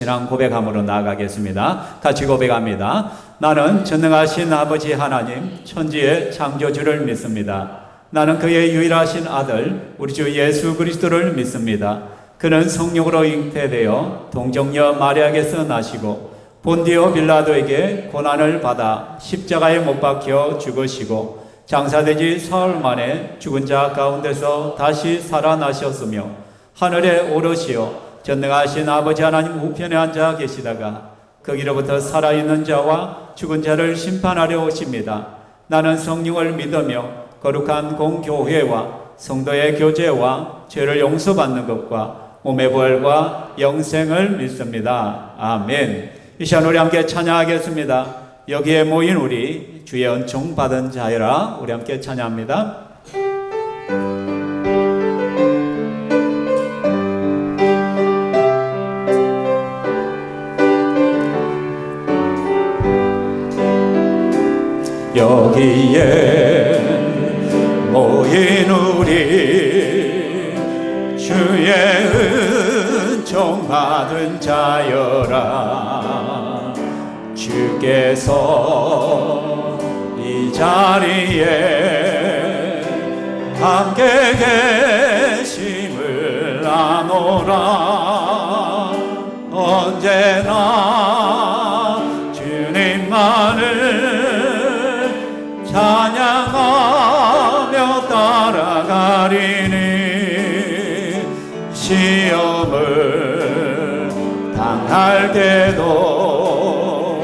신앙 고백함으로 나아가겠습니다. 같이 고백합니다. 나는 전능하신 아버지 하나님 천지의 창조주를 믿습니다. 나는 그의 유일하신 아들 우리 주 예수 그리스도를 믿습니다. 그는 성령으로 잉태되어 동정녀 마리아에게서 나시고 본디오 빌라도에게 고난을 받아 십자가에 못 박혀 죽으시고 장사되지 사흘 만에 죽은 자 가운데서 다시 살아나셨으며 하늘에 오르시어 전능하신 아버지 하나님 우편에 앉아 계시다가 거기로부터 살아있는 자와 죽은 자를 심판하려 오십니다. 나는 성령을 믿으며 거룩한 공교회와 성도의 교제와 죄를 용서받는 것과 몸의 부활과 영생을 믿습니다. 아멘. 이 시간 우리 함께 찬양하겠습니다. 여기에 모인 우리 주의 은총 받은 자여라. 우리 함께 찬양합니다. 여기에 모인 우리 주의 은총 받은 자여라. 주께서 이 자리에 함께 계심을 아노라. 언제나 주님만을 찬양하며 따라가리니 시험을 당할 때도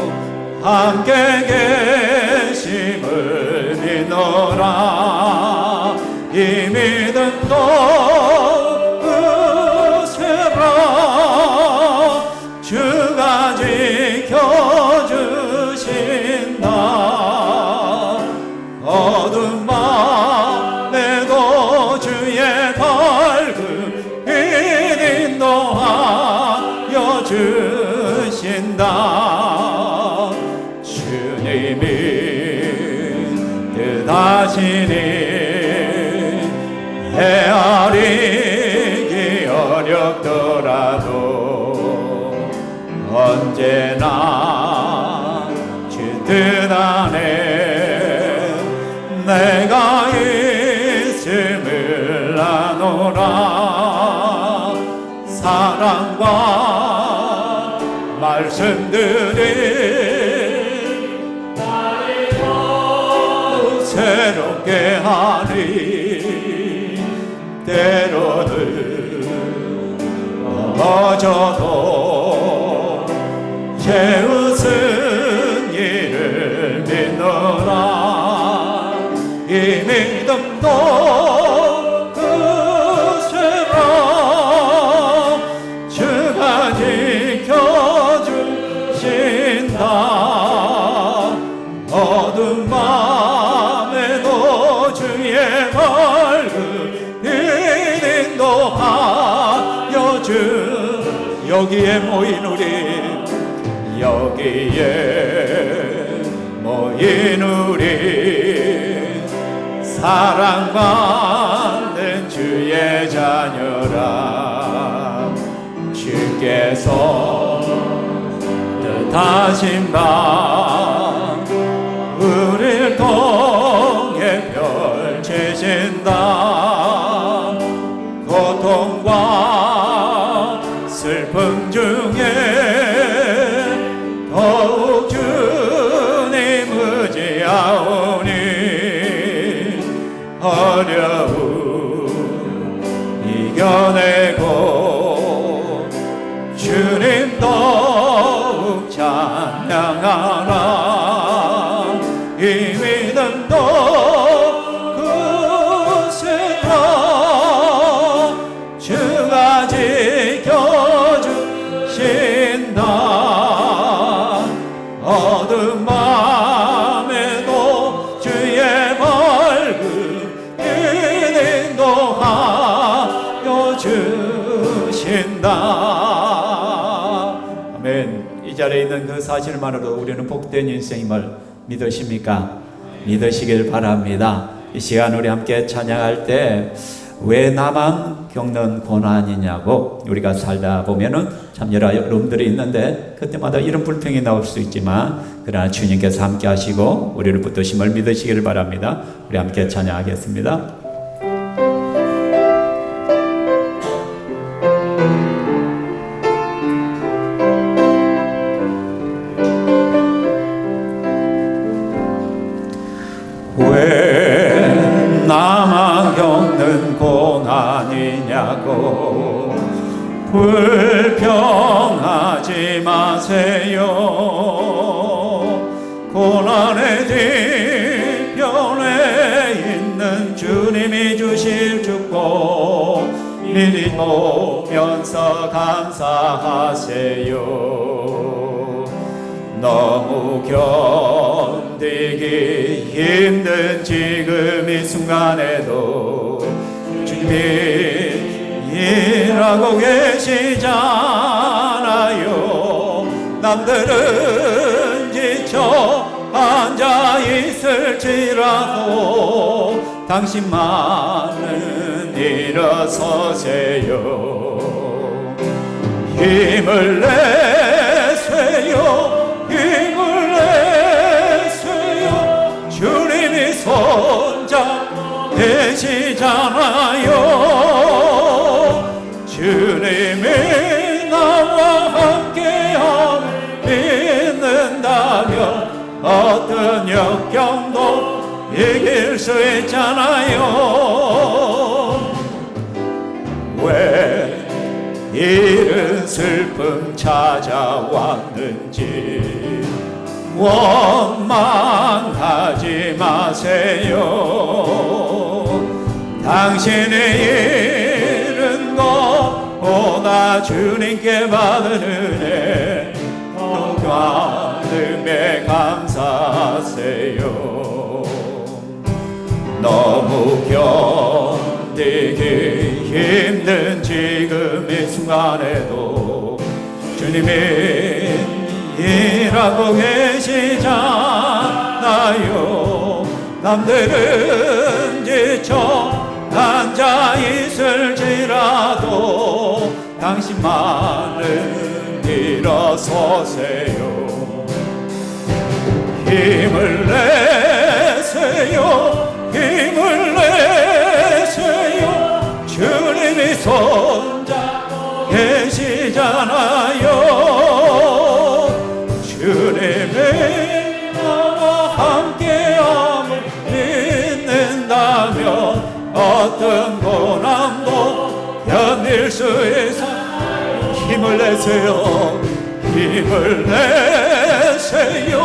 함께 계심을 믿노라. 이 믿음도 으세라. 주가 지켜주신다. 어두운 밤에도 주의 밝음 빛 인도하여 주신다. 주님이 뜻하시니 헤아리기 어렵더라도 언제나 주 뜻 안에 내가 있음을 아노라. 사랑과 말씀들이 나를 새롭게 하니 때로는 넘어져도 죄웃은 일을 믿노라. 이 믿음도 으세라. 주가 지켜주신다. 어두운 밤에도 주의 밝음 빛 인도하여 주. 여기에 모인 우리 여기에 모인 우리 사랑받는 주의 자녀라. 주께서 뜻하신 바 우리를 통해 펼치신다. 고통과 슬픔 중에 더욱 주님 의지하오니 어려움 이겨내고 주님 더욱 찬양하라. 이 믿음도 크세라. 주가 지켜주신다. 어두운 밤에도 주의 밝음 빛 인도하여 주신다. 아멘. 이 자리에 있는 그 사실만으로 우리는 복된 인생임을 믿으십니까? 믿으시길 바랍니다. 이 시간 우리 함께 찬양할 때 왜 나만 겪는 고난이냐고. 우리가 살다 보면은 참 여러 어려움들이 있는데 그때마다 이런 불평이 나올 수 있지만, 그러나 주님께서 함께 하시고 우리를 붙드심을 믿으시기를 바랍니다. 우리 함께 찬양하겠습니다. 왜 나만 겪는 고난이냐고 불평하지 마세요. 고난의 뒤편에 있는 주님이 주실 축복 미리 보면서 감사하세요. 너무 견디기 힘든 지금 이 순간에도 주님이 일하고 계시잖아요. 남들은 지쳐 앉아 있을지라도 당신만은 일어서세요. 힘을 내세요. 힘을 내세요. 주님이 손잡고 계시잖아요. 주님이 나와 함께함을 믿는다면 어떤 역경도 이길 수 있잖아요. 왜 이른 슬픔 찾아왔는지 원망하지 마세요. 당신이 잃은 것보다 주님께 받은 은혜 더 많음에 감사하세요. 너무 견디기 힘든 지금 이 순간에도 주님이 일하고 계시잖아요. 남들은 지쳐 앉아 있을지라도 당신만은 일어서세요. 힘을 내세요. 힘을 내세요. 주님이 손잡고 계시잖아요. 주님이 나와 함께함을 믿는다면 어떤 고난도 견딜 수 있어. 힘을 내세요. 힘을 내세요.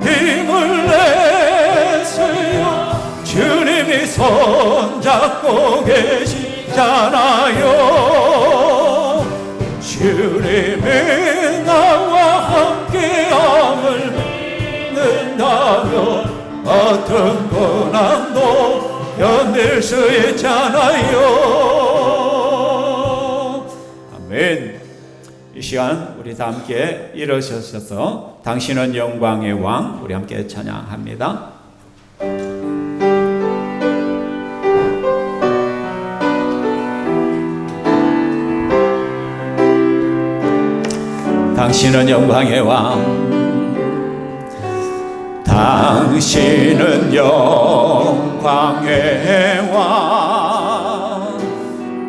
힘을 내세요. 주님이 손잡고 계시잖아요. 주님이 나와 함께함을 믿는다면 어떤 고난도 견딜 수 있잖아요. 아멘. 이 시간 우리 다 함께 일어서셔서 당신은 영광의 왕, 우리 함께 찬양합니다. 당신은 영광의 왕, 당신은 영광의 왕,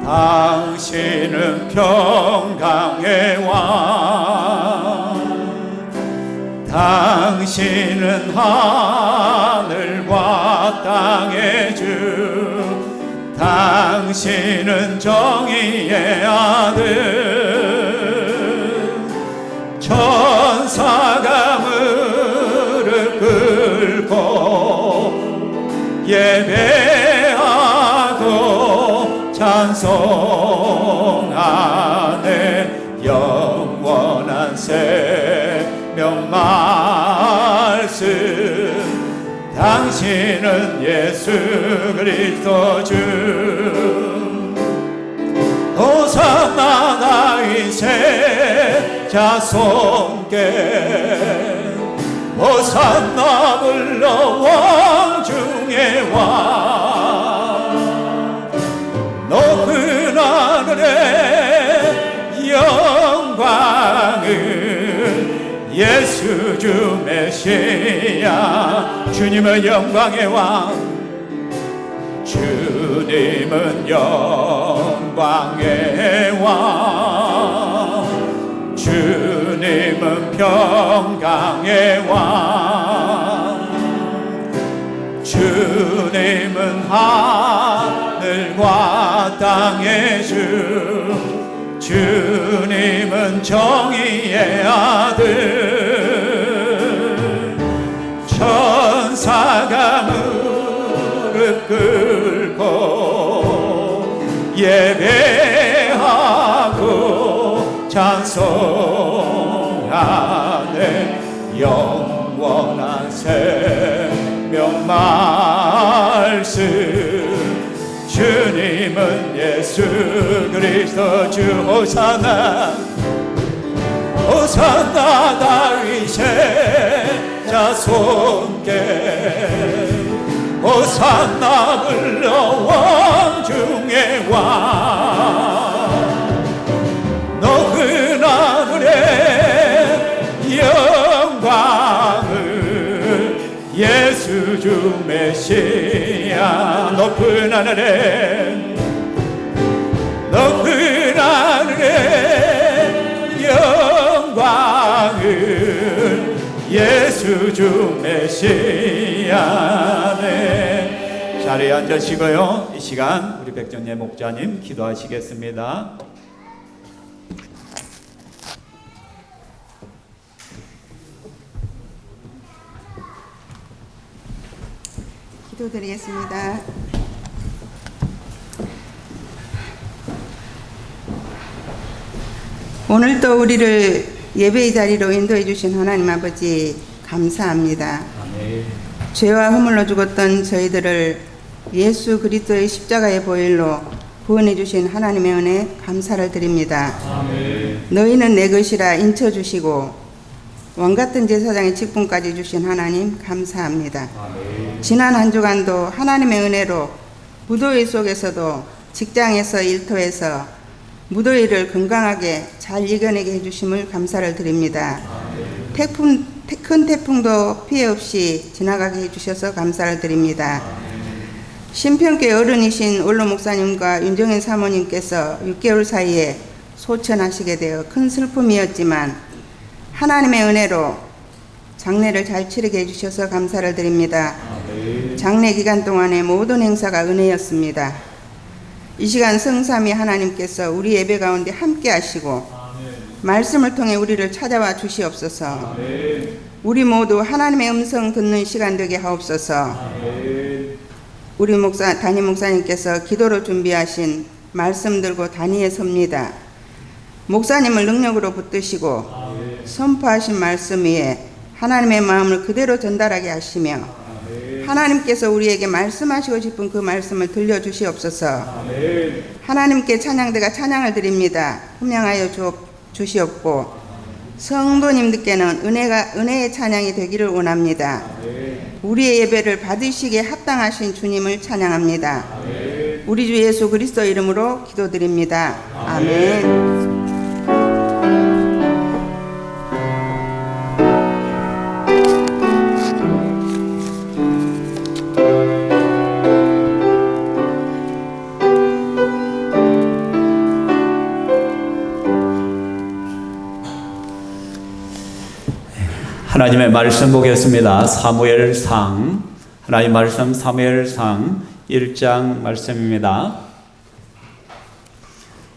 당신은 평강의 왕, 당신은 하늘과 땅의 주, 당신은 정의의 아들. 천사가 무릎 꿇고 예배하고 찬송하네. 영원한 생명 말씀, 당신은 예수 그리스도 주. 호산나 다윗의 자손께 호산나 불러 왕 중의 왕. 영광을 예수 주 메시아 주님은 영광의 왕 주님은 영광의 왕 주님은 평강의 왕 주님은 하늘과 땅의 주 주님은 정의의 아들 천사가 무릎 꿇고 예배하고 찬송하네 영원한 생명 말씀 주님은 예수 그리스도 주 호산나 호산나 다윗의 자손께 호산나 불러 왕 중의 왕 높은 하늘의 영광을 예수 주 메시아 높은 하늘의 영광을 예수 주 메시아네. 자리에 앉으시고요. 이 시간 우리 백정예 목자님 기도하시겠습니다. 기도드리겠습니다. 오늘도 우리를 예배의 자리로 인도해 주신 하나님 아버지 감사합니다. 아멘. 죄와 허물로 죽었던 저희들을 예수 그리스도의 십자가의 보혈로 구원해 주신 하나님의 은혜 감사를 드립니다. 아멘. 너희는 내 것이라 인쳐 주시고 왕같은 제사장의 직분까지 주신 하나님 감사합니다. 아멘. 지난 한 주간도 하나님의 은혜로 무더위 속에서도 직장에서 일터에서 무더위를 건강하게 잘 이겨내게 해주심을 감사를 드립니다. 큰 태풍도 피해 없이 지나가게 해주셔서 감사를 드립니다. 신평교회 어른이신 원로 목사님과 윤정현 사모님께서 6개월 사이에 소천하시게 되어 큰 슬픔이었지만 하나님의 은혜로 장례를 잘 치르게 해주셔서 감사를 드립니다. 장례 기간 동안의 모든 행사가 은혜였습니다. 이 시간 성삼위 하나님께서 우리 예배 가운데 함께 하시고 말씀을 통해 우리를 찾아와 주시옵소서. 우리 모두 하나님의 음성 듣는 시간 되게 하옵소서. 우리 담임 목사님께서 기도로 준비하신 말씀 들고 단위에 섭니다. 목사님을 능력으로 붙드시고 선포하신 말씀 위에 하나님의 마음을 그대로 전달하게 하시며 하나님께서 우리에게 말씀하시고 싶은 그 말씀을 들려주시옵소서. 아멘. 하나님께 찬양대가 찬양을 드립니다. 훈명하여 주시옵고 성도님들께는 은혜의 찬양이 되기를 원합니다. 아멘. 우리의 예배를 받으시기에 합당하신 주님을 찬양합니다. 아멘. 우리 주 예수 그리스도 이름으로 기도드립니다. 아멘. 아멘. 하나님의 말씀 보겠습니다. 사무엘상 하나님 말씀 사무엘상 1장 말씀입니다.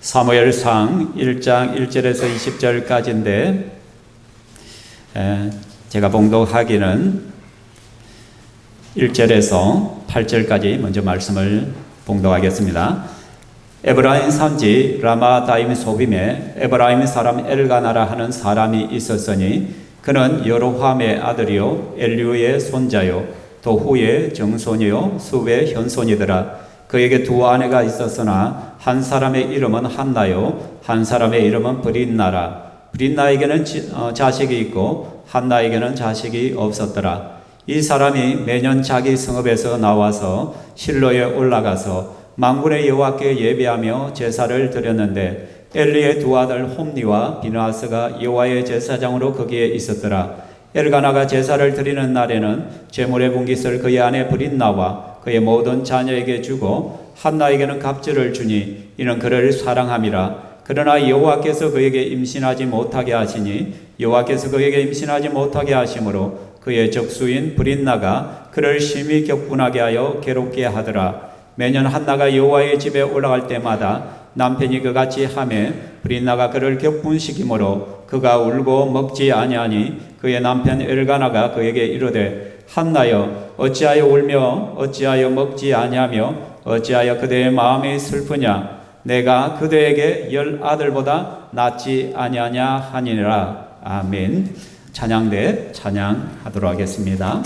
사무엘상 1장 1절에서 20절까지인데 제가 봉독하기는 1절에서 8절까지 먼저 말씀을 봉독하겠습니다. 에브라임 산지 라마다임 소빔에 에브라임 사람 엘가나라 하는 사람이 있었으니 그는 여로함의 아들이요 엘류의 손자요 도후의 정손이요 수의 현손이더라. 그에게 두 아내가 있었으나 한 사람의 이름은 한나요 한 사람의 이름은 브린나라. 브린나에게는 자식이 있고 한나에게는 자식이 없었더라. 이 사람이 매년 자기 성읍에서 나와서 실로에 올라가서 만군의 여호와께 예배하며 제사를 드렸는데 엘리의 두 아들 홈니와 비느하스가 여호와의 제사장으로 거기에 있었더라. 엘가나가 제사를 드리는 날에는 제물의 분깃을 그의 아내 브린나와 그의 모든 자녀에게 주고 한나에게는 갑절을 주니 이는 그를 사랑함이라. 그러나 여호와께서 그에게 임신하지 못하게 하시니 여호와께서 그에게 임신하지 못하게 하심으로 그의 적수인 브린나가 그를 심히 격분하게 하여 괴롭게 하더라. 매년 한나가 여호와의 집에 올라갈 때마다 남편이 그같이 하매 브린나가 그를 격분시키므로 그가 울고 먹지 아니하니 그의 남편 엘가나가 그에게 이르되 한나여 어찌하여 울며 어찌하여 먹지 아니하며 어찌하여 그대의 마음이 슬프냐 내가 그대에게 10 아들보다 낫지 아니하냐 하니라. 아멘. 찬양대 찬양하도록 하겠습니다.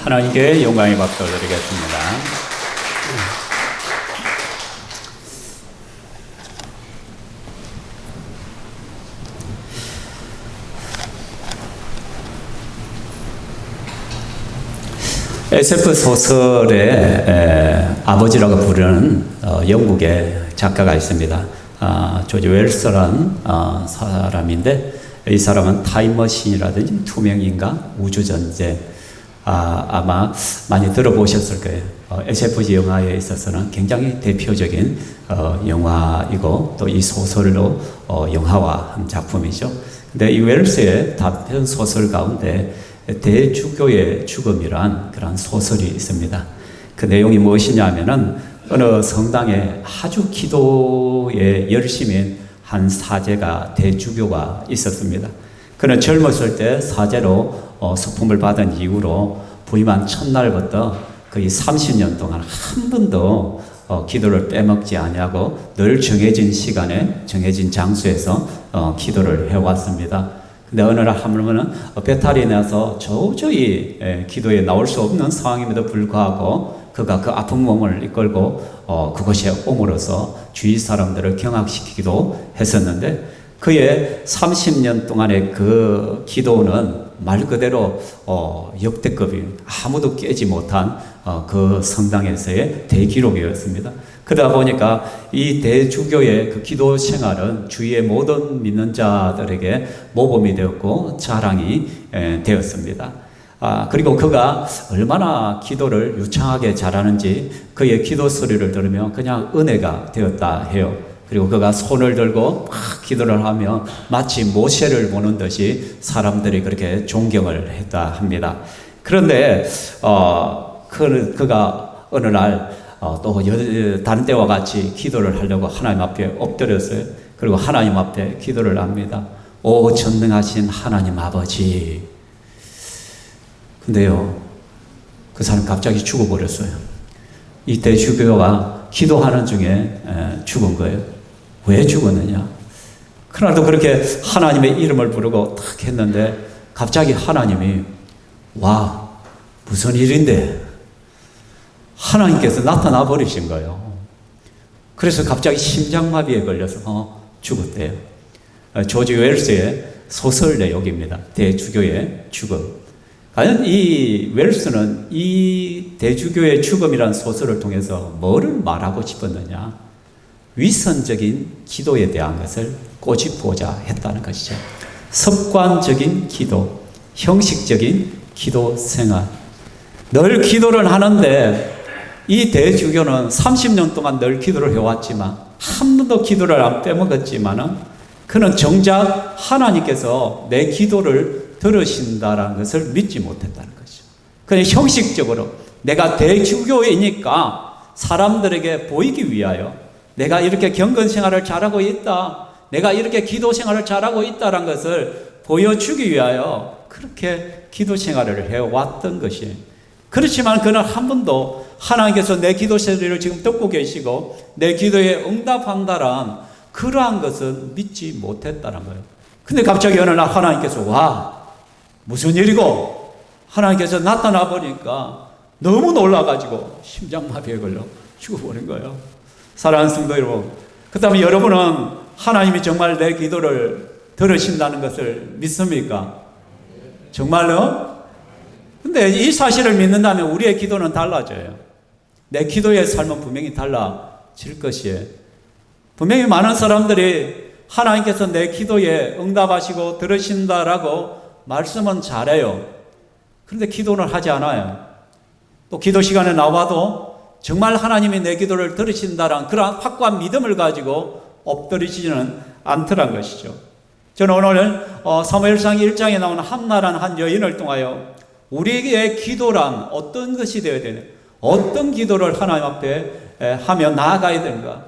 하나님께 영광의 박수를 드리겠습니다. SF 소설의 아버지라고 부르는 영국의 작가가 있습니다. 조지 웰스라는 사람인데 이 사람은 타임머신이라든지 투명인간, 우주전쟁 아마 많이 들어보셨을 거예요. SF 영화에 있어서는 굉장히 대표적인 영화이고 또 이 소설로 영화화한 작품이죠. 근데 이 웰스의 단편 소설 가운데 대주교의 죽음이란 그런 소설이 있습니다. 그 내용이 무엇이냐 하면은 어느 성당에 아주 기도에 열심인 한 사제가 대주교가 있었습니다. 그는 젊었을 때 사제로 서품을 받은 이후로 부임한 첫날부터 거의 30년 동안 한 번도 기도를 빼먹지 아니하고 늘 정해진 시간에 정해진 장소에서 기도를 해왔습니다. 근데 어느 날 하물며 배탈이 나서 도저히 기도에 나올 수 없는 상황임에도 불구하고 그가 그 아픈 몸을 이끌고 그곳에 옴으로써 주위 사람들을 경악시키기도 했었는데, 그의 30년 동안의 그 기도는 말 그대로 역대급이 아무도 깨지 못한 그 성당에서의 대기록이었습니다. 그러다 보니까 이 대주교의 그 기도 생활은 주위의 모든 믿는 자들에게 모범이 되었고 자랑이 되었습니다. 그리고 그가 얼마나 기도를 유창하게 잘하는지 그의 기도 소리를 들으면 그냥 은혜가 되었다 해요. 그리고 그가 손을 들고 막 기도를 하며 마치 모세를 보는 듯이 사람들이 그렇게 존경을 했다 합니다. 그런데 그가 어느 날 또 다른 때와 같이 기도를 하려고 하나님 앞에 엎드렸어요. 그리고 하나님 앞에 기도를 합니다. 오 전능하신 하나님 아버지. 근데요, 그 사람 갑자기 죽어버렸어요. 이 대주교가 기도하는 중에 죽은 거예요. 왜 죽었느냐? 그날도 그렇게 하나님의 이름을 부르고 탁 했는데 갑자기 하나님이 와 무슨 일인데? 하나님께서 나타나 버리신 거예요. 그래서 갑자기 심장마비에 걸려서 죽었대요. 조지 웰스의 소설 내용입니다. 대주교의 죽음. 과연 이 웰스는 이 대주교의 죽음이라는 소설을 통해서 뭐를 말하고 싶었느냐? 위선적인 기도에 대한 것을 꼬집고자 했다는 것이죠. 습관적인 기도, 형식적인 기도 생활. 늘 기도를 하는데 이 대주교는 30년 동안 늘 기도를 해왔지만 한 번도 기도를 안 빼먹었지만은 그는 정작 하나님께서 내 기도를 들으신다라는 것을 믿지 못했다는 것이죠. 그냥 형식적으로 내가 대주교이니까 사람들에게 보이기 위하여 내가 이렇게 경건 생활을 잘하고 있다, 내가 이렇게 기도 생활을 잘하고 있다는 것을 보여주기 위하여 그렇게 기도 생활을 해왔던 것이에요. 그렇지만 그는 한 번도 하나님께서 내 기도 소리를 지금 듣고 계시고 내 기도에 응답한다란 그러한 것은 믿지 못했다는 거예요. 근데 갑자기 어느 날 하나님께서 와 무슨 일이고 하나님께서 나타나 보니까 너무 놀라가지고 심장마비에 걸려 죽어버린 거예요. 사랑하는 성도 여러분, 그 다음에 여러분은 하나님이 정말 내 기도를 들으신다는 것을 믿습니까? 정말요? 근데 이 사실을 믿는다면 우리의 기도는 달라져요. 내 기도의 삶은 분명히 달라질 것이에요. 분명히 많은 사람들이 하나님께서 내 기도에 응답하시고 들으신다라고 말씀은 잘해요. 그런데 기도는 하지 않아요. 또 기도 시간에 나와도 정말 하나님이 내 기도를 들으신다는 그런 확고한 믿음을 가지고 엎드리지는 않더란 것이죠. 저는 오늘 사무엘상 1장에 나오는 한나라는 한 여인을 통하여 우리의 기도란 어떤 것이 되어야 되는, 어떤 기도를 하나님 앞에 하며 나아가야 되는가,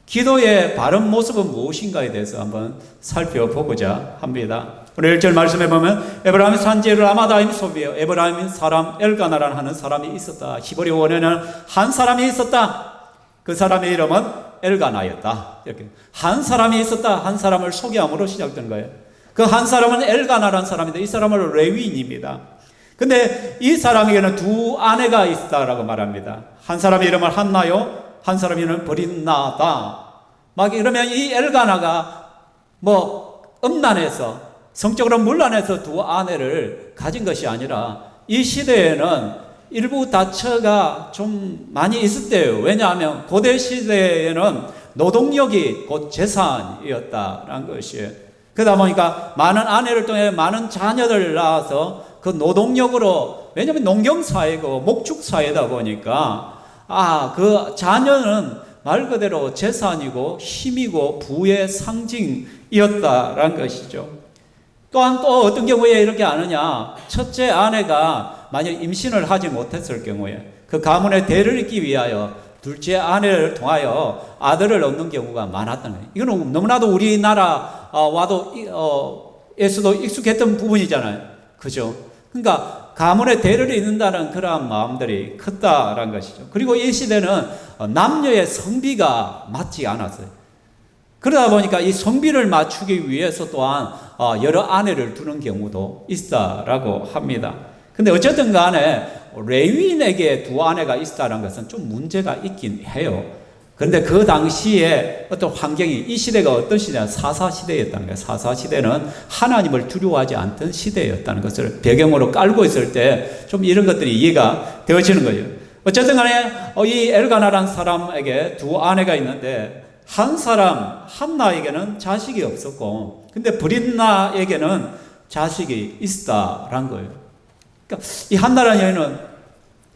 기도의 바른 모습은 무엇인가에 대해서 한번 살펴보고자 합니다. 오늘 1절 말씀에 보면 에브라임 산지에 라마다임 소비에 에브라임 사람 엘가나라는 하는 사람이 있었다. 히브리 원에는 한 사람이 있었다. 그 사람의 이름은 엘가나였다. 이렇게 한 사람이 있었다. 한 사람을 소개함으로 시작된 거예요. 그 한 사람은 엘가나라는 사람인데 이 사람은 레위인입니다. 근데 이 사람에게는 두 아내가 있다라고 말합니다. 한 사람의 이름은 한나요, 한 사람의 이름은 브린나다. 막 이러면 이 엘가나가 음란해서 성적으로 문란해서 두 아내를 가진 것이 아니라 이 시대에는 일부 다처가 좀 많이 있었대요. 왜냐하면 고대 시대에는 노동력이 곧 재산이었다라는 것이에요. 그러다 보니까 많은 아내를 통해 많은 자녀들을 낳아서 그 노동력으로, 왜냐하면 농경사회고 목축사회다 보니까 그 자녀는 말 그대로 재산이고 힘이고 부의 상징이었다라는 것이죠. 또한 또 어떤 경우에 이렇게 아느냐, 첫째 아내가 만약 임신을 하지 못했을 경우에 그 가문의 대를 잇기 위하여 둘째 아내를 통하여 아들을 얻는 경우가 많았다는 거예요. 이거는 너무나도 우리나라와도 에서도 익숙했던 부분이잖아요. 그죠? 그러니까 가문의 대를 잇는다는 그러한 마음들이 컸다라는 것이죠. 그리고 이 시대는 남녀의 성비가 맞지 않았어요. 그러다 보니까 이 성비를 맞추기 위해서 또한 여러 아내를 두는 경우도 있다라고 합니다. 근데 어쨌든 간에 레위인에게 두 아내가 있다는 것은 좀 문제가 있긴 해요. 그런데 그 당시에 어떤 환경이, 이 시대가 어떤 시대냐, 사사시대였다는 거예요. 사사시대는 하나님을 두려워하지 않던 시대였다는 것을 배경으로 깔고 있을 때 좀 이런 것들이 이해가 되어지는 거예요. 어쨌든 간에 이 엘가나라는 사람에게 두 아내가 있는데, 한 사람 한나에게는 자식이 없었고, 근데 브릿나에게는 자식이 있다라는 거예요. 그러니까 이 한나라는 여인은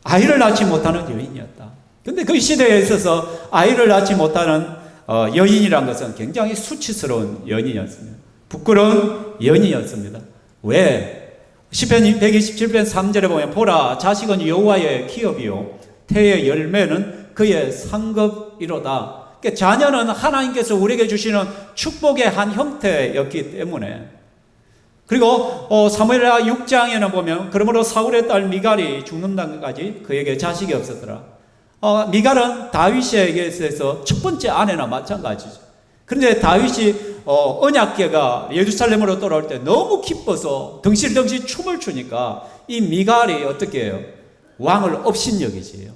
아이를 낳지 못하는 여인이었다. 근데 그 시대에 있어서 아이를 낳지 못하는 여인이란 것은 굉장히 수치스러운 여인이었습니다. 부끄러운 여인이었습니다. 왜? 시편 127편 3절에 보면 보라, 자식은 여호와의 기업이요 태의 열매는 그의 상급이로다. 그러니까 자녀는 하나님께서 우리에게 주시는 축복의 한 형태였기 때문에. 그리고 사무엘하 6장에는 보면 그러므로 사울의 딸 미갈이 죽는다는 것까지 그에게 자식이 없었더라. 미갈은 다윗에게 있어서 첫 번째 아내나 마찬가지죠. 그런데 다윗이 언약궤가 예루살렘으로 돌아올 때 너무 기뻐서 덩실덩실 춤을 추니까 이 미갈이 어떻게 해요? 왕을 업신여기지요.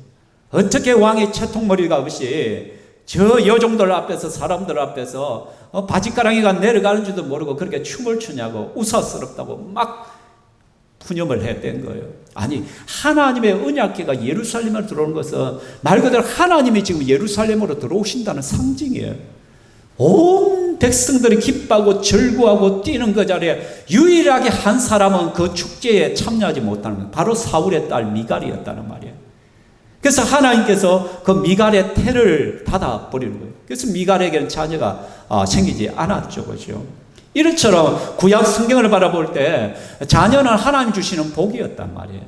어떻게 왕이 채통머리가 없이 저 여종들 앞에서, 사람들 앞에서 바지가랑이가 내려가는 줄도 모르고 그렇게 춤을 추냐고, 우사스럽다고 막 푸념을 했던 거예요. 아니, 하나님의 언약궤가 예루살렘으로 들어오는 것은 말 그대로 하나님이 지금 예루살렘으로 들어오신다는 상징이에요. 온 백성들이 기뻐하고 절구하고 뛰는 그 자리에 유일하게 한 사람은 그 축제에 참여하지 못하는 거예요. 바로 사울의 딸 미갈이었다는 말이에요. 그래서 하나님께서 그 미갈의 태를 닫아버리는 거예요. 그래서 미갈에게는 자녀가 생기지 않았죠. 그죠? 이처럼 구약 성경을 바라볼 때 자녀는 하나님 주시는 복이었단 말이에요.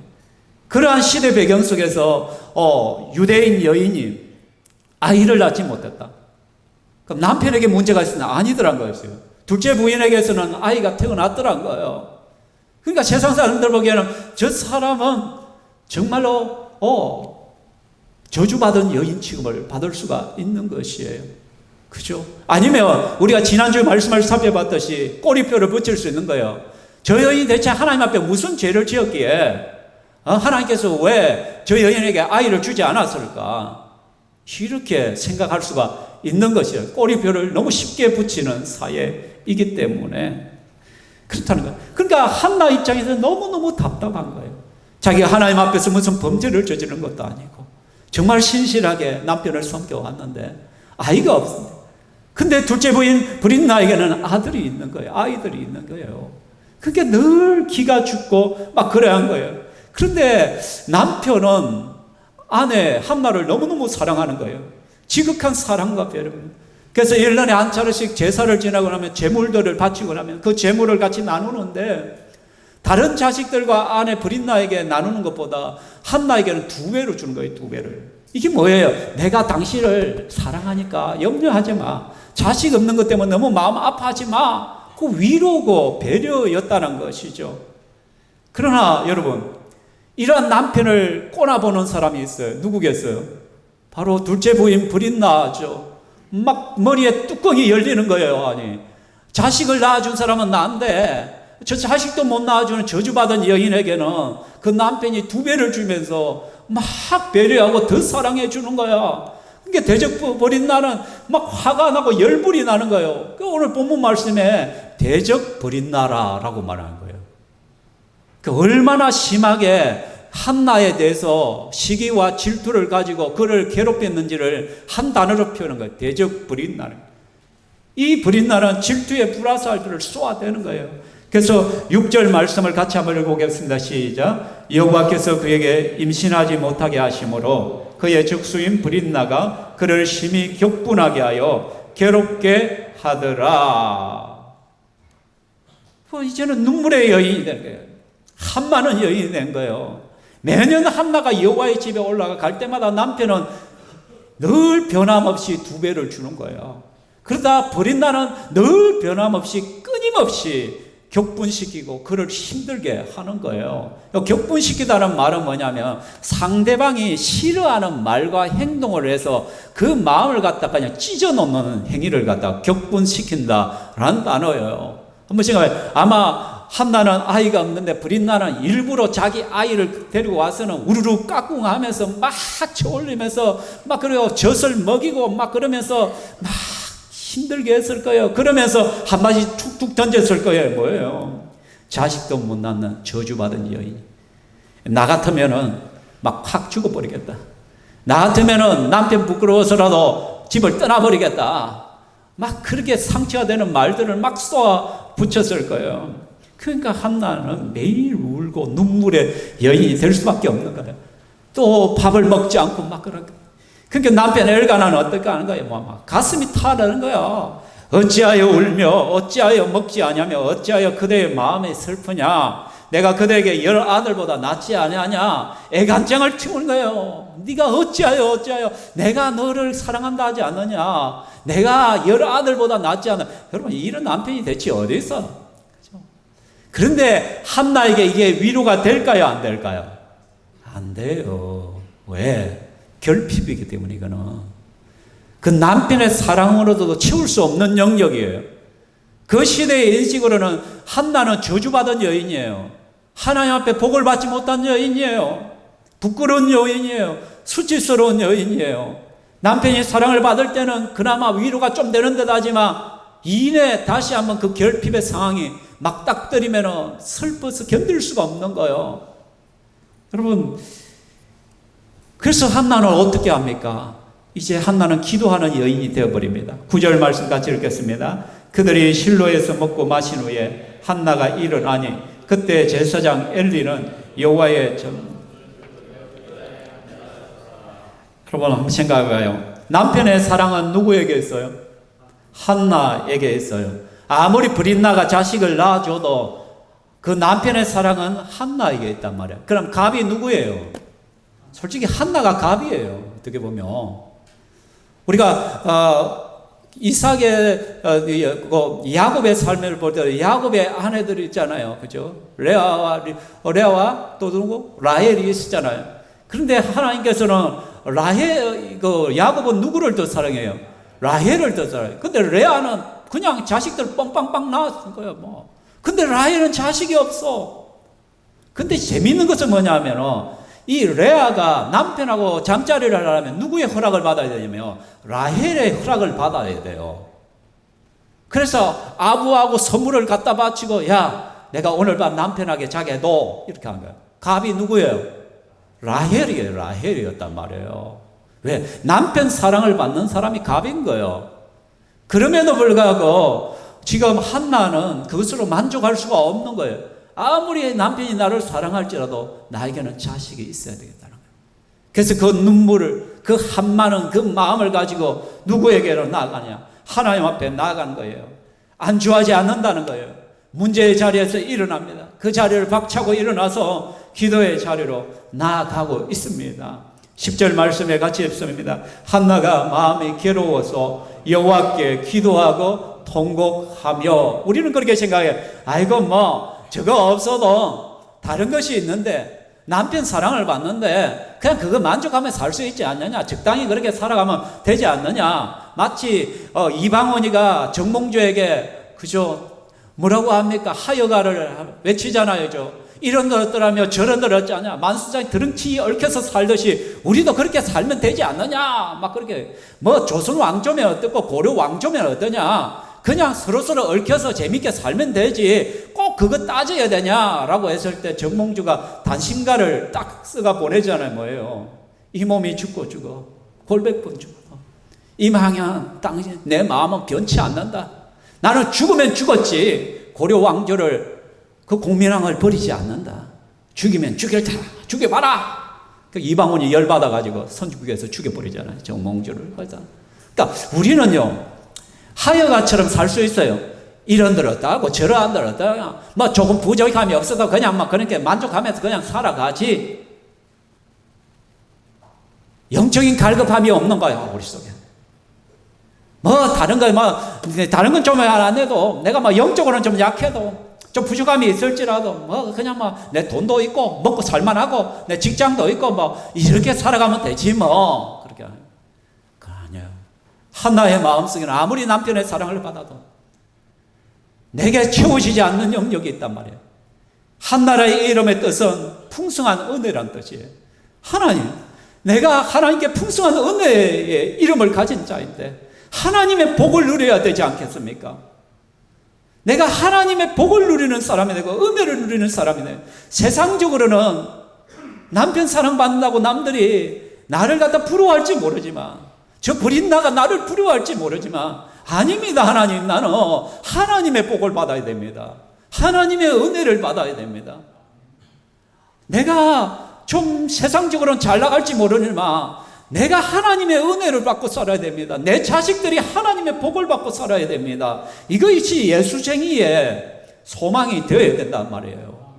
그러한 시대 배경 속에서 유대인 여인이 아이를 낳지 못했다. 그럼 남편에게 문제가 있으나 아니더란 거였어요. 둘째 부인에게서는 아이가 태어났더란 거예요. 그러니까 세상 사람들 보기에는 저 사람은 정말로 저주받은 여인 취급을 받을 수가 있는 것이에요. 그죠? 아니면 우리가 지난주에 말씀을 살펴봤듯이 꼬리표를 붙일 수 있는 거예요. 저 여인이 대체 하나님 앞에 무슨 죄를 지었기에 하나님께서 왜 저 여인에게 아이를 주지 않았을까? 이렇게 생각할 수가 있는 것이에요. 꼬리표를 너무 쉽게 붙이는 사회이기 때문에 그렇다는 거예요. 그러니까 한나 입장에서 너무너무 답답한 거예요. 자기가 하나님 앞에서 무슨 범죄를 저지른 것도 아니고 정말 신실하게 남편을 섬겨왔는데 아이가 없습니다. 근데 둘째 부인 브릿나에게는 아들이 있는 거예요. 아이들이 있는 거예요. 그게 늘 기가 죽고 막 그래 한 거예요. 그런데 남편은 아내 한나를 너무너무 사랑하는 거예요. 지극한 사랑과 배려입니다. 그래서 1년에 한 차례씩 제사를 지나고 나면 제물들을 바치고 나면 그 제물을 같이 나누는데 다른 자식들과 아내 브릿나에게 나누는 것보다 한나에게는 2배로 주는 거예요. 2배를. 이게 뭐예요? 내가 당신을 사랑하니까 염려하지 마. 자식 없는 것 때문에 너무 마음 아파하지 마. 그 위로고 배려였다는 것이죠. 그러나 여러분, 이러한 남편을 꼬나보는 사람이 있어요. 누구겠어요? 바로 둘째 부인 브릿나죠. 막 머리에 뚜껑이 열리는 거예요. 아니, 자식을 낳아준 사람은 나인데 저 자식도 못 낳아주는 저주받은 여인에게는 그 남편이 2배를 주면서 막 배려하고 더 사랑해 주는 거야. 그러니까 대적 브릿나는 막 화가 나고 열불이 나는 거예요. 그 오늘 본문 말씀에 대적 브릿나라라고 말하는 거예요. 그 얼마나 심하게 한나에 대해서 시기와 질투를 가지고 그를 괴롭혔는지를 한 단어로 표현한 거예요. 대적 브릿나. 이 브릿나는 질투의 불화살들을 쏘아대는 거예요. 그래서 6절 말씀을 같이 한번 읽어보겠습니다. 시작. 여호와께서 그에게 임신하지 못하게 하심으로 그의 적수인 브릿나가 그를 심히 격분하게 하여 괴롭게 하더라. 이제는 눈물의 여인이 된 거예요. 한마는 여인이 된 거예요. 매년 한나가 여호와의 집에 올라가 갈 때마다 남편은 늘 변함없이 2배를 주는 거예요. 그러다 브릿나는 늘 변함없이 끊임없이 격분시키고 그를 힘들게 하는 거예요. 격분시키다는 말은 뭐냐면 상대방이 싫어하는 말과 행동을 해서 그 마음을 갖다 그냥 찢어놓는 행위를 갖다 격분시킨다라는 단어예요. 한번 생각해. 아마 한나는 아이가 없는데 브릿나는 일부러 자기 아이를 데리고 와서는 우르르 까꿍하면서 막 쳐올리면서 막 그리고 젖을 먹이고 막 그러면서 막 힘들게 했을 거예요. 그러면서 한마디 툭툭 던졌을 거예요. 뭐예요? 자식도 못 낳는 저주받은 여인. 나 같으면은 막 확 죽어버리겠다. 나 같으면은 남편 부끄러워서라도 집을 떠나버리겠다. 막 그렇게 상처가 되는 말들을 막 쏘아 붙였을 거예요. 그러니까 한나는 매일 울고 눈물의 여인이 될 수밖에 없는 거예요. 또 밥을 먹지 않고 막 그렇게. 그러니까 남편 엘가나는 어떻게 하는 거예요? 막 가슴이 타라는 거야. 어찌하여 울며 어찌하여 먹지 않냐며 어찌하여 그대의 마음이 슬프냐. 내가 그대에게 10 아들보다 낫지 않냐냐. 애간장을 튀우는 거예요. 네가 어찌하여 내가 너를 사랑한다 하지 않느냐. 내가 10 아들보다 낫지 않아. 여러분 이런 남편이 대체 어디 있어? 그런데 한나에게 이게 위로가 될까요? 안 될까요? 안 돼요. 왜? 결핍이기 때문에 이거는. 그 남편의 사랑으로도 채울 수 없는 영역이에요. 그 시대의 인식으로는 한나는 저주받은 여인이에요. 하나님 앞에 복을 받지 못한 여인이에요. 부끄러운 여인이에요. 수치스러운 여인이에요. 남편이 사랑을 받을 때는 그나마 위로가 좀 되는 듯 하지만 이내 다시 한번 그 결핍의 상황이 막닥뜨리면 슬퍼서 견딜 수가 없는 거예요. 여러분, 그래서 한나는 어떻게 합니까? 이제 한나는 기도하는 여인이 되어버립니다. 9절 말씀 같이 읽겠습니다. 그들이 실로에서 먹고 마신 후에 한나가 일어나니 그때 제사장 엘리는 여호와의 여러분 한번 생각해봐요. 남편의 사랑은 누구에게 있어요? 한나에게 있어요. 아무리 브릿나가 자식을 낳아줘도 그 남편의 사랑은 한나에게 있단 말이에요. 그럼 갑이 누구예요? 솔직히 한나가 갑이에요. 어떻게 보면 우리가 이삭의 야곱의 삶을 볼 때 야곱의 아내들이 있잖아요, 그죠? 레아와 또 누구? 라헬이 있었잖아요. 그런데 하나님께서는 야곱은 누구를 더 사랑해요? 라헬을 더 사랑해요. 근데 레아는 그냥 자식들 뻥빵빵 낳았을 거예요, 뭐. 근데 라헬은 자식이 없어. 근데 재밌는 것은 뭐냐면은 이 레아가 남편하고 잠자리를 하려면 누구의 허락을 받아야 되냐면 라헬의 허락을 받아야 돼요. 그래서 아부하고 선물을 갖다 바치고 야 내가 오늘 밤 남편에게 자게 해둬 이렇게 한 거예요. 갑이 누구예요? 라헬이었단 말이에요. 왜? 남편 사랑을 받는 사람이 갑인 거예요. 그럼에도 불구하고 지금 한나는 그것으로 만족할 수가 없는 거예요. 아무리 남편이 나를 사랑할지라도 나에게는 자식이 있어야 되겠다는 거예요. 그래서 그 눈물을, 그 한마는 그 마음을 가지고 누구에게로 나아가냐? 하나님 앞에 나아가는 거예요. 안주하지 않는다는 거예요. 문제의 자리에서 일어납니다. 그 자리를 박차고 일어나서 기도의 자리로 나아가고 있습니다. 10절 말씀에 같이 읽습니다. 한나가 마음이 괴로워서 여호와께 기도하고 통곡하며. 우리는 그렇게 생각해요. 아이고 뭐 저거 없어도 다른 것이 있는데 남편 사랑을 받는데 그냥 그거 만족하면 살 수 있지 않느냐, 적당히 그렇게 살아가면 되지 않느냐. 마치 이방원이가 정몽주에게 그죠 뭐라고 합니까? 하여가를 외치잖아요. 이런 들 어떠라며 저런 들 어쩌냐, 만수장이 드렁치 얽혀서 살듯이 우리도 그렇게 살면 되지 않느냐. 막 그렇게 뭐 조선 왕조면 어떻고 고려 왕조면 어떠냐, 그냥 서로서로 얽혀서 재밌게 살면 되지 꼭 그거 따져야 되냐라고 했을 때 정몽주가 단심가를 딱 쓰가 보내잖아요. 뭐예요? 이 몸이 죽고 골백번 죽어 임항현 당신 내 마음은 변치 않는다. 나는 죽으면 죽었지 고려 왕조를 그 공민왕을 버리지 않는다. 죽이면 죽일다. 죽여봐라. 그 이방원이 열받아가지고 선주국에서 죽여버리잖아요. 정몽주를. 그러니까 우리는요 하여가처럼 살 수 있어요. 이런 들 어떠하고 저런 들 어떠하고 뭐 조금 부족함이 없어도 그냥 막 그렇게 만족하면서 그냥 살아가지. 영적인 갈급함이 없는 거야 우리 속에. 뭐 다른 건 좀 안 해도 내가 뭐 영적으로는 좀 약해도 좀 부족함이 있을지라도 뭐 그냥 뭐 내 돈도 있고 먹고 살만하고 내 직장도 있고 뭐 이렇게 살아가면 되지 뭐 그렇게 그거 아니에요. 한나의 마음속에는 아무리 남편의 사랑을 받아도 내게 채워지지 않는 영역이 있단 말이에요. 한나라의 이름의 뜻은 풍성한 은혜란 뜻이에요. 하나님, 내가 하나님께 풍성한 은혜의 이름을 가진 자인데 하나님의 복을 누려야 되지 않겠습니까? 내가 하나님의 복을 누리는 사람이 되고 은혜를 누리는 사람이 돼. 세상적으로는 남편 사랑받는다고 남들이 나를 갖다 부러워할지 모르지만, 저 버린 나가 나를 부러워할지 모르지만, 아닙니다. 하나님, 나는 하나님의 복을 받아야 됩니다. 하나님의 은혜를 받아야 됩니다. 내가 좀 세상적으로는 잘 나갈지 모르지만 내가 하나님의 은혜를 받고 살아야 됩니다. 내 자식들이 하나님의 복을 받고 살아야 됩니다. 이것이 예수쟁이의 소망이 되어야 된단 말이에요.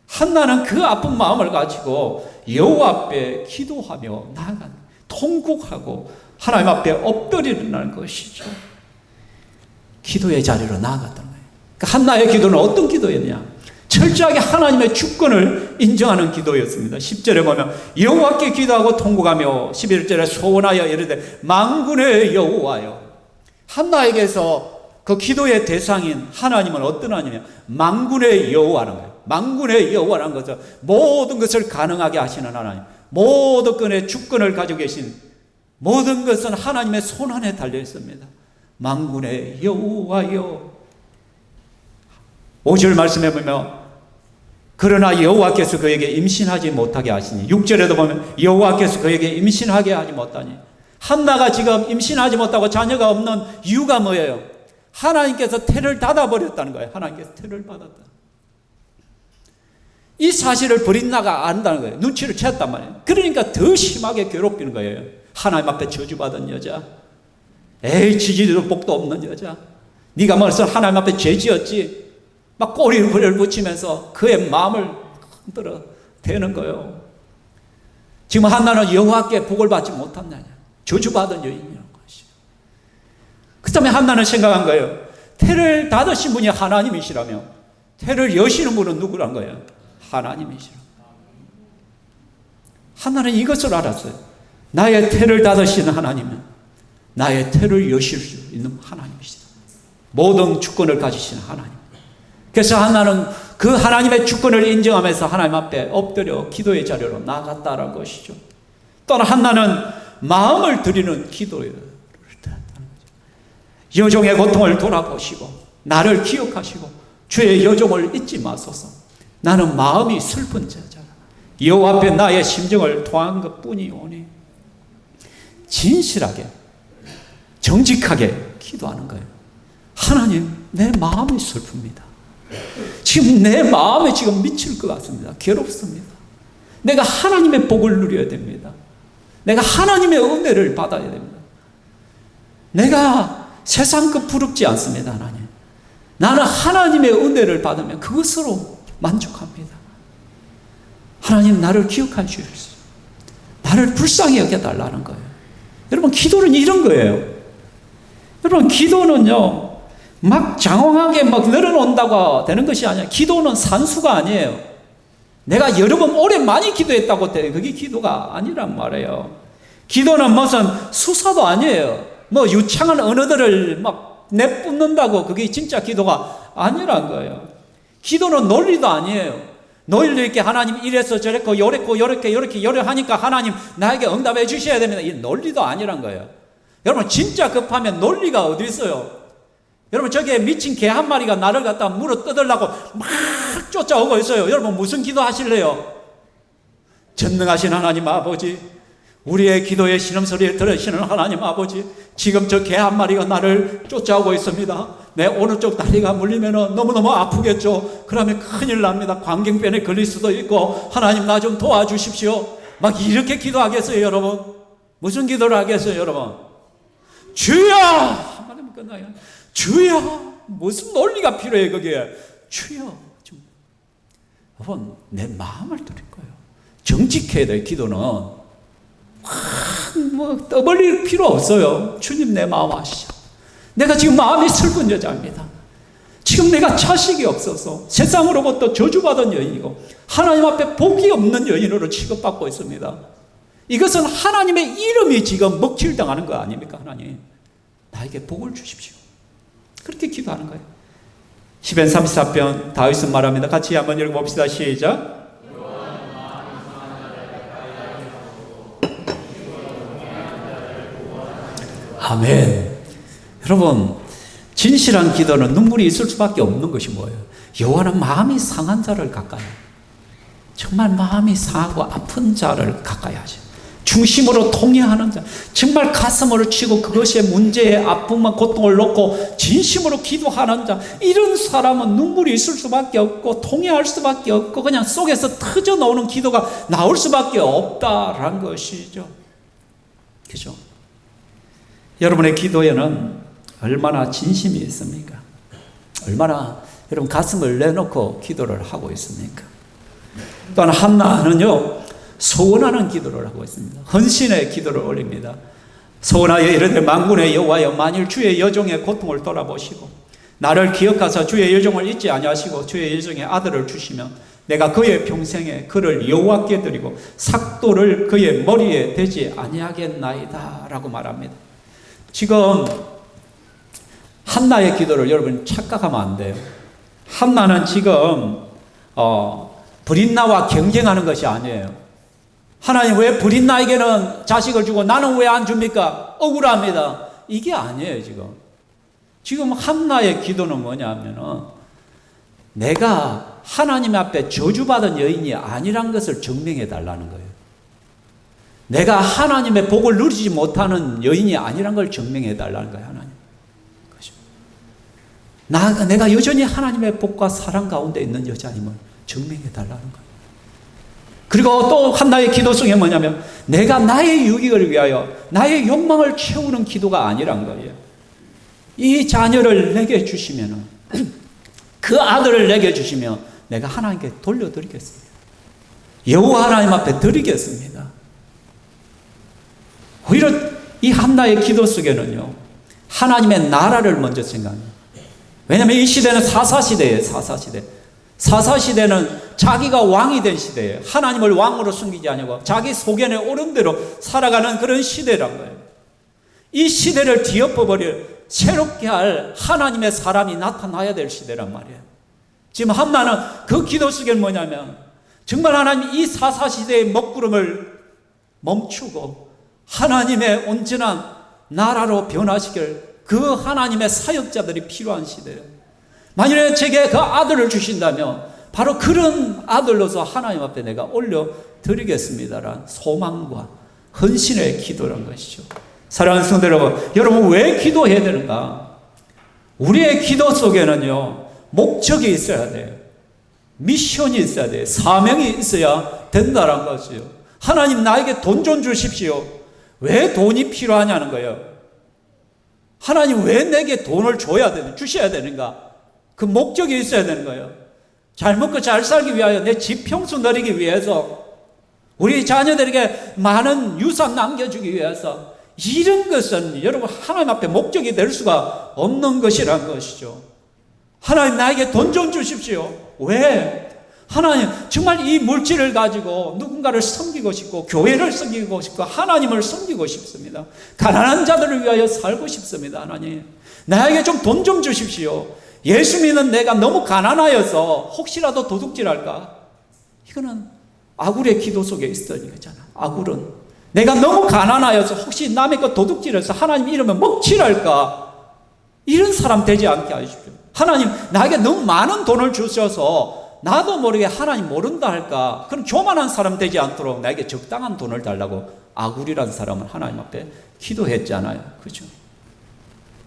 한나는 그 아픈 마음을 가지고 여호와 앞에 기도하며 나아간, 통곡하고 하나님 앞에 엎드리는 것이죠. 기도의 자리로 나아갔던 거예요. 그러니까 한나의 기도는 어떤 기도였냐? 철저하게 하나님의 주권을 인정하는 기도였습니다. 10절에 보면 여호와께 기도하고 통곡하며 11절에 소원하여 이르되 만군의 여호와여. 한나에게서 그 기도의 대상인 하나님은 어떤 하나님이냐? 만군의 여호와라는 거예요. 만군의 여호와라는 것은 모든 것을 가능하게 하시는 하나님, 모든 건의 주권을 가지고 계신 모든 것은 하나님의 손 안에 달려 있습니다. 만군의 여호와여. 5절 말씀해 보면 그러나 여호와께서 그에게 임신하지 못하게 하시니, 6절에도 보면 여호와께서 그에게 임신하게 하지 못하니. 한나가 지금 임신하지 못하고 자녀가 없는 이유가 뭐예요? 하나님께서 태를 닫아버렸다는 거예요. 하나님께서 태를 받았다. 이 사실을 버린 나가 안다는 거예요. 눈치를 챘단 말이에요. 그러니까 더 심하게 괴롭히는 거예요. 하나님 앞에 저주받은 여자, 에이 지지도 복도 없는 여자, 네가 무슨 하나님 앞에 죄 지었지? 막 꼬리를 붙이면서 그의 마음을 흔들어 대는 거예요. 지금 한나는 여호와께 복을 받지 못한다냐, 저주받은 여인이라는 것이죠. 그 다음에 한나는 생각한 거예요. 태를 닫으신 분이 하나님이시라며 태를 여시는 분은 누구란 거예요? 하나님이시라. 한나는 이것을 알았어요. 나의 태를 닫으시는 하나님은 나의 태를 여실 수 있는 하나님이시다. 모든 주권을 가지시는 하나님. 그래서 한나는 그 하나님의 주권을 인정하면서 하나님 앞에 엎드려 기도의 자리로 나갔다는 것이죠. 또한 한나는 마음을 드리는 기도를 드렸다는 거죠. 여종의 고통을 돌아보시고 나를 기억하시고 주의 여종을 잊지 마소서. 나는 마음이 슬픈 자잖아. 여호와 앞에 나의 심정을 토한 것뿐이오니. 진실하게 정직하게 기도하는 거예요. 하나님, 내 마음이 슬픕니다. 지금 내 마음에 지금 미칠 것 같습니다. 괴롭습니다. 내가 하나님의 복을 누려야 됩니다. 내가 하나님의 은혜를 받아야 됩니다. 내가 세상 것 부럽지 않습니다. 하나님, 나는 하나님의 은혜를 받으면 그것으로 만족합니다. 하나님, 나를 기억해 주십시오. 나를 불쌍히 여겨달라는 거예요. 여러분, 기도는 이런 거예요. 여러분, 기도는요 막 장황하게 막 늘어놓는다고 되는 것이 아니에요. 기도는 산수가 아니에요. 내가 여러 번 오래 많이 기도했다고 돼, 그게 기도가 아니란 말이에요. 기도는 무슨 수사도 아니에요. 뭐 유창한 언어들을 막 내뿜는다고 그게 진짜 기도가 아니란 거예요. 기도는 논리도 아니에요. 논리 있게 하나님 이래서 저랬고 요랬고 요렇게 하니까 하나님 나에게 응답해 주셔야 됩니다. 이 논리도 아니란 거예요. 여러분, 진짜 급하면 논리가 어디 있어요? 여러분, 저게 미친 개 한 마리가 나를 갖다 물어 뜯으려고 막 쫓아오고 있어요. 여러분, 무슨 기도 하실래요? 전능하신 하나님 아버지, 우리의 기도의 신음소리를 들으시는 하나님 아버지, 지금 저 개 한 마리가 나를 쫓아오고 있습니다. 내 오른쪽 다리가 물리면 너무너무 아프겠죠. 그러면 큰일 납니다. 광경변에 걸릴 수도 있고, 하나님 나 좀 도와주십시오. 막 이렇게 기도하겠어요, 여러분? 무슨 기도를 하겠어요, 여러분? 주여! 한마디면 끝나요. 주여! 무슨 논리가 필요해, 그게? 주여! 좀. 여러분, 내 마음을 드릴 거예요. 정직해야 돼, 기도는. 뭐 떠벌릴 필요 없어요. 주님, 내 마음 아시죠? 내가 지금 마음이 슬픈 여자입니다. 지금 내가 자식이 없어서 세상으로부터 저주받은 여인이고 하나님 앞에 복이 없는 여인으로 취급받고 있습니다. 이것은 하나님의 이름이 지금 먹칠당하는 거 아닙니까? 하나님, 나에게 복을 주십시오. 그렇게 기도하는 거예요. 시편 34편 다윗은 말합니다. 같이 한번 읽어봅시다. 시작. 아멘. 여러분, 진실한 기도는 눈물이 있을 수밖에 없는 것이 뭐예요? 여호와는 마음이 상한 자를 가까이, 정말 마음이 상하고 아픈 자를 가까이 하죠. 중심으로 통회하는 자, 정말 가슴으로 치고 그것의 문제에 아픔과 고통을 놓고 진심으로 기도하는 자, 이런 사람은 눈물이 있을 수밖에 없고 통회할 수밖에 없고 그냥 속에서 터져 나오는 기도가 나올 수밖에 없다라는 것이죠. 그죠? 여러분의 기도에는 얼마나 진심이 있습니까? 얼마나 여러분 가슴을 내놓고 기도를 하고 있습니까? 또한 한나는요, 소원하는 기도를 하고 있습니다. 헌신의 기도를 올립니다. 소원하여 이르되 만군의 여호와여, 만일 주의 여종의 고통을 돌아보시고 나를 기억하사 주의 여종을 잊지 아니하시고 주의 여종의 아들을 주시면 내가 그의 평생에 그를 여호와께 드리고 삭도를 그의 머리에 대지 아니하겠나이다 라고 말합니다. 지금 한나의 기도를 여러분 착각하면 안 돼요. 한나는 지금 브린나와 경쟁하는 것이 아니에요. 하나님, 왜 브린나에게는 자식을 주고 나는 왜 안 줍니까? 억울합니다. 이게 아니에요. 지금 한나의 기도는 뭐냐면은 내가 하나님 앞에 저주받은 여인이 아니란 것을 증명해 달라는 거예요. 내가 하나님의 복을 누리지 못하는 여인이 아니란 걸 증명해 달라는 거예요. 하나님, 내가 여전히 하나님의 복과 사랑 가운데 있는 여자임을 증명해 달라는 거예요. 그리고 또 한나의 기도 속에 뭐냐면 내가 나의 유익을 위하여 나의 욕망을 채우는 기도가 아니란 거예요. 이 자녀를 내게 주시면, 그 아들을 내게 주시면 내가 하나님께 돌려드리겠습니다. 여호와 하나님 앞에 드리겠습니다. 오히려 이 한나의 기도 속에는요, 하나님의 나라를 먼저 생각합니다. 왜냐하면 이 시대는 사사시대예요. 사사시대는 자기가 왕이 된 시대예요. 하나님을 왕으로 숨기지 않고 자기 소견에 오른 대로 살아가는 그런 시대란 거예요. 이 시대를 뒤엎어버려 새롭게 할 하나님의 사람이 나타나야 될 시대란 말이에요. 지금 한나는 그 기도 속에는 뭐냐면 정말 하나님 이 사사시대의 먹구름을 멈추고 하나님의 온전한 나라로 변화시킬 그 하나님의 사역자들이 필요한 시대예요. 만일에 제게 그 아들을 주신다면 바로 그런 아들로서 하나님 앞에 내가 올려드리겠습니다라는 소망과 헌신의 기도란 것이죠. 사랑하는 성도 여러분 왜 기도해야 되는가? 우리의 기도 속에는요, 목적이 있어야 돼요. 미션이 있어야 돼요. 사명이 있어야 된다는 것이요. 하나님, 나에게 돈 좀 주십시오. 왜 돈이 필요하냐는 거예요. 하나님, 왜 내게 돈을 주셔야 되는가? 그 목적이 있어야 되는 거예요. 잘 먹고 잘 살기 위하여, 내 집 평수 늘리기 위해서, 우리 자녀들에게 많은 유산 남겨주기 위해서, 이런 것은 여러분 하나님 앞에 목적이 될 수가 없는 것이란 것이죠. 하나님, 나에게 돈 좀 주십시오. 왜? 하나님, 정말 이 물질을 가지고 누군가를 섬기고 싶고 교회를 섬기고 싶고 하나님을 섬기고 싶습니다. 가난한 자들을 위하여 살고 싶습니다. 하나님, 나에게 좀 돈 좀 주십시오. 예수 믿는 내가 너무 가난하여서 혹시라도 도둑질할까? 이거는 아굴의 기도 속에 있었던 거잖아. 아굴은 내가 너무 가난하여서 혹시 남의 거 도둑질해서 하나님 이러면 먹칠할까? 이런 사람 되지 않게 하십시오. 하나님, 나에게 너무 많은 돈을 주셔서 나도 모르게 하나님 모른다 할까? 그럼 교만한 사람 되지 않도록 나에게 적당한 돈을 달라고 아굴이라는 사람은 하나님 앞에 기도했잖아요. 그죠?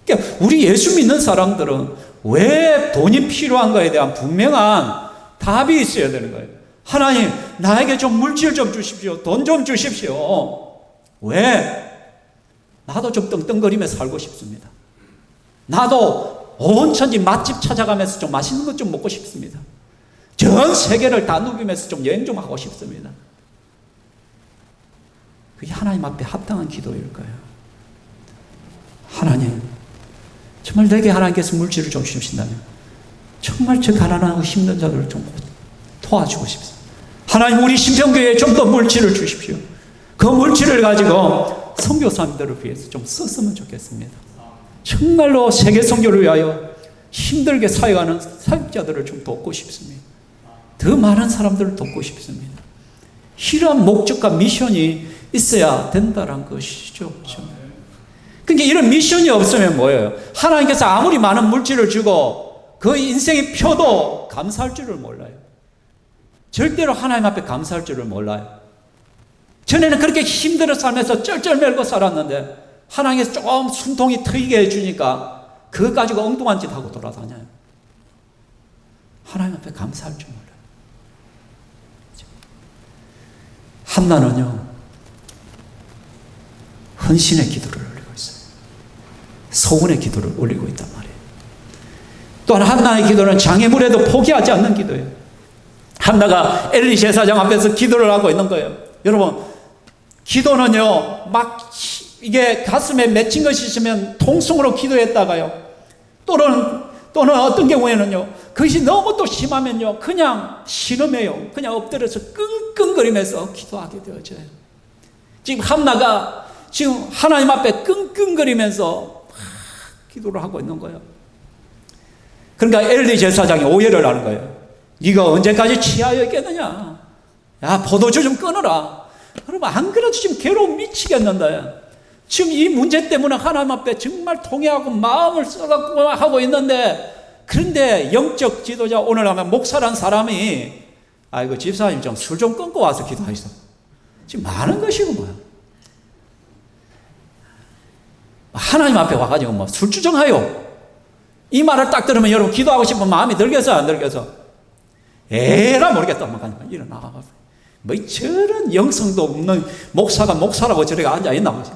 그러니까 우리 예수 믿는 사람들은 왜 돈이 필요한가에 대한 분명한 답이 있어야 되는 거예요. 하나님, 나에게 좀 물질 좀 주십시오. 돈 좀 주십시오. 왜? 나도 좀 떵떵거리며 살고 싶습니다. 나도 온 천지 맛집 찾아가면서 좀 맛있는 것 좀 먹고 싶습니다. 전 세계를 다 누비면서 좀 여행 좀 하고 싶습니다. 그게 하나님 앞에 합당한 기도일 거예요. 하나님, 정말 내게 하나님께서 물질을 좀 주신다면 정말 저 가난하고 힘든 자들을 좀 도와주고 싶습니다. 하나님, 우리 신평교회에 좀 더 물질을 주십시오. 그 물질을 가지고 선교사님들을 위해서 좀 썼으면 좋겠습니다. 정말로 세계 선교를 위하여 힘들게 사역하는 사역자들을 좀 돕고 싶습니다. 더 많은 사람들을 돕고 싶습니다. 이러한 목적과 미션이 있어야 된다는 것이죠. 그러니까 이런 미션이 없으면 뭐예요? 하나님께서 아무리 많은 물질을 주고 그 인생의 표도 감사할 줄을 몰라요. 절대로 하나님 앞에 감사할 줄을 몰라요. 전에는 그렇게 힘들어 살면서 쩔쩔매고 살았는데 하나님께서 조금 숨통이 트이게 해주니까 그거 가지고 엉뚱한 짓 하고 돌아다녀요. 하나님 앞에 감사할 줄 몰라요. 한나는요, 헌신의 기도를 올리고 있어요. 서운의 기도를 올리고 있단 말이에요. 또한 한나의 기도는 장애물에도 포기하지 않는 기도예요. 한나가 엘리 제사장 앞에서 기도를 하고 있는 거예요. 여러분, 기도는요, 막 이게 가슴에 맺힌 것이 있으면 통성으로 기도했다가요, 또는 어떤 경우에는요, 그것이 너무 또 심하면요, 그냥 신음해요. 그냥 엎드려서 끙끙거리면서 기도하게 되어져요. 지금 한나가 지금 하나님 앞에 끙끙거리면서 기도를 하고 있는 거예요. 그러니까 엘리 제사장이 오해를 하는 거예요. 네가 언제까지 취하여 있겠느냐? 야, 포도주 좀 끊어라. 그러면 안 그래도 지금 괴로움 미치겠는데 지금 이 문제 때문에 하나님 앞에 정말 통회하고 마음을 써갖고 하고 있는데, 그런데 영적 지도자, 오늘 하면 목사란 사람이 아이고 집사님 좀 술 좀 끊고 와서 기도하시오. 지금 많은 것이고 뭐야. 하나님 앞에 와가지고 뭐 술주정하요. 이 말을 딱 들으면 여러분 기도하고 싶은 마음이 들겠어요, 안 들겠어? 에라 모르겠다. 막 일어나가지고 뭐 저런 영성도 없는 목사가 목사라고 저렇게 앉아있나 보지.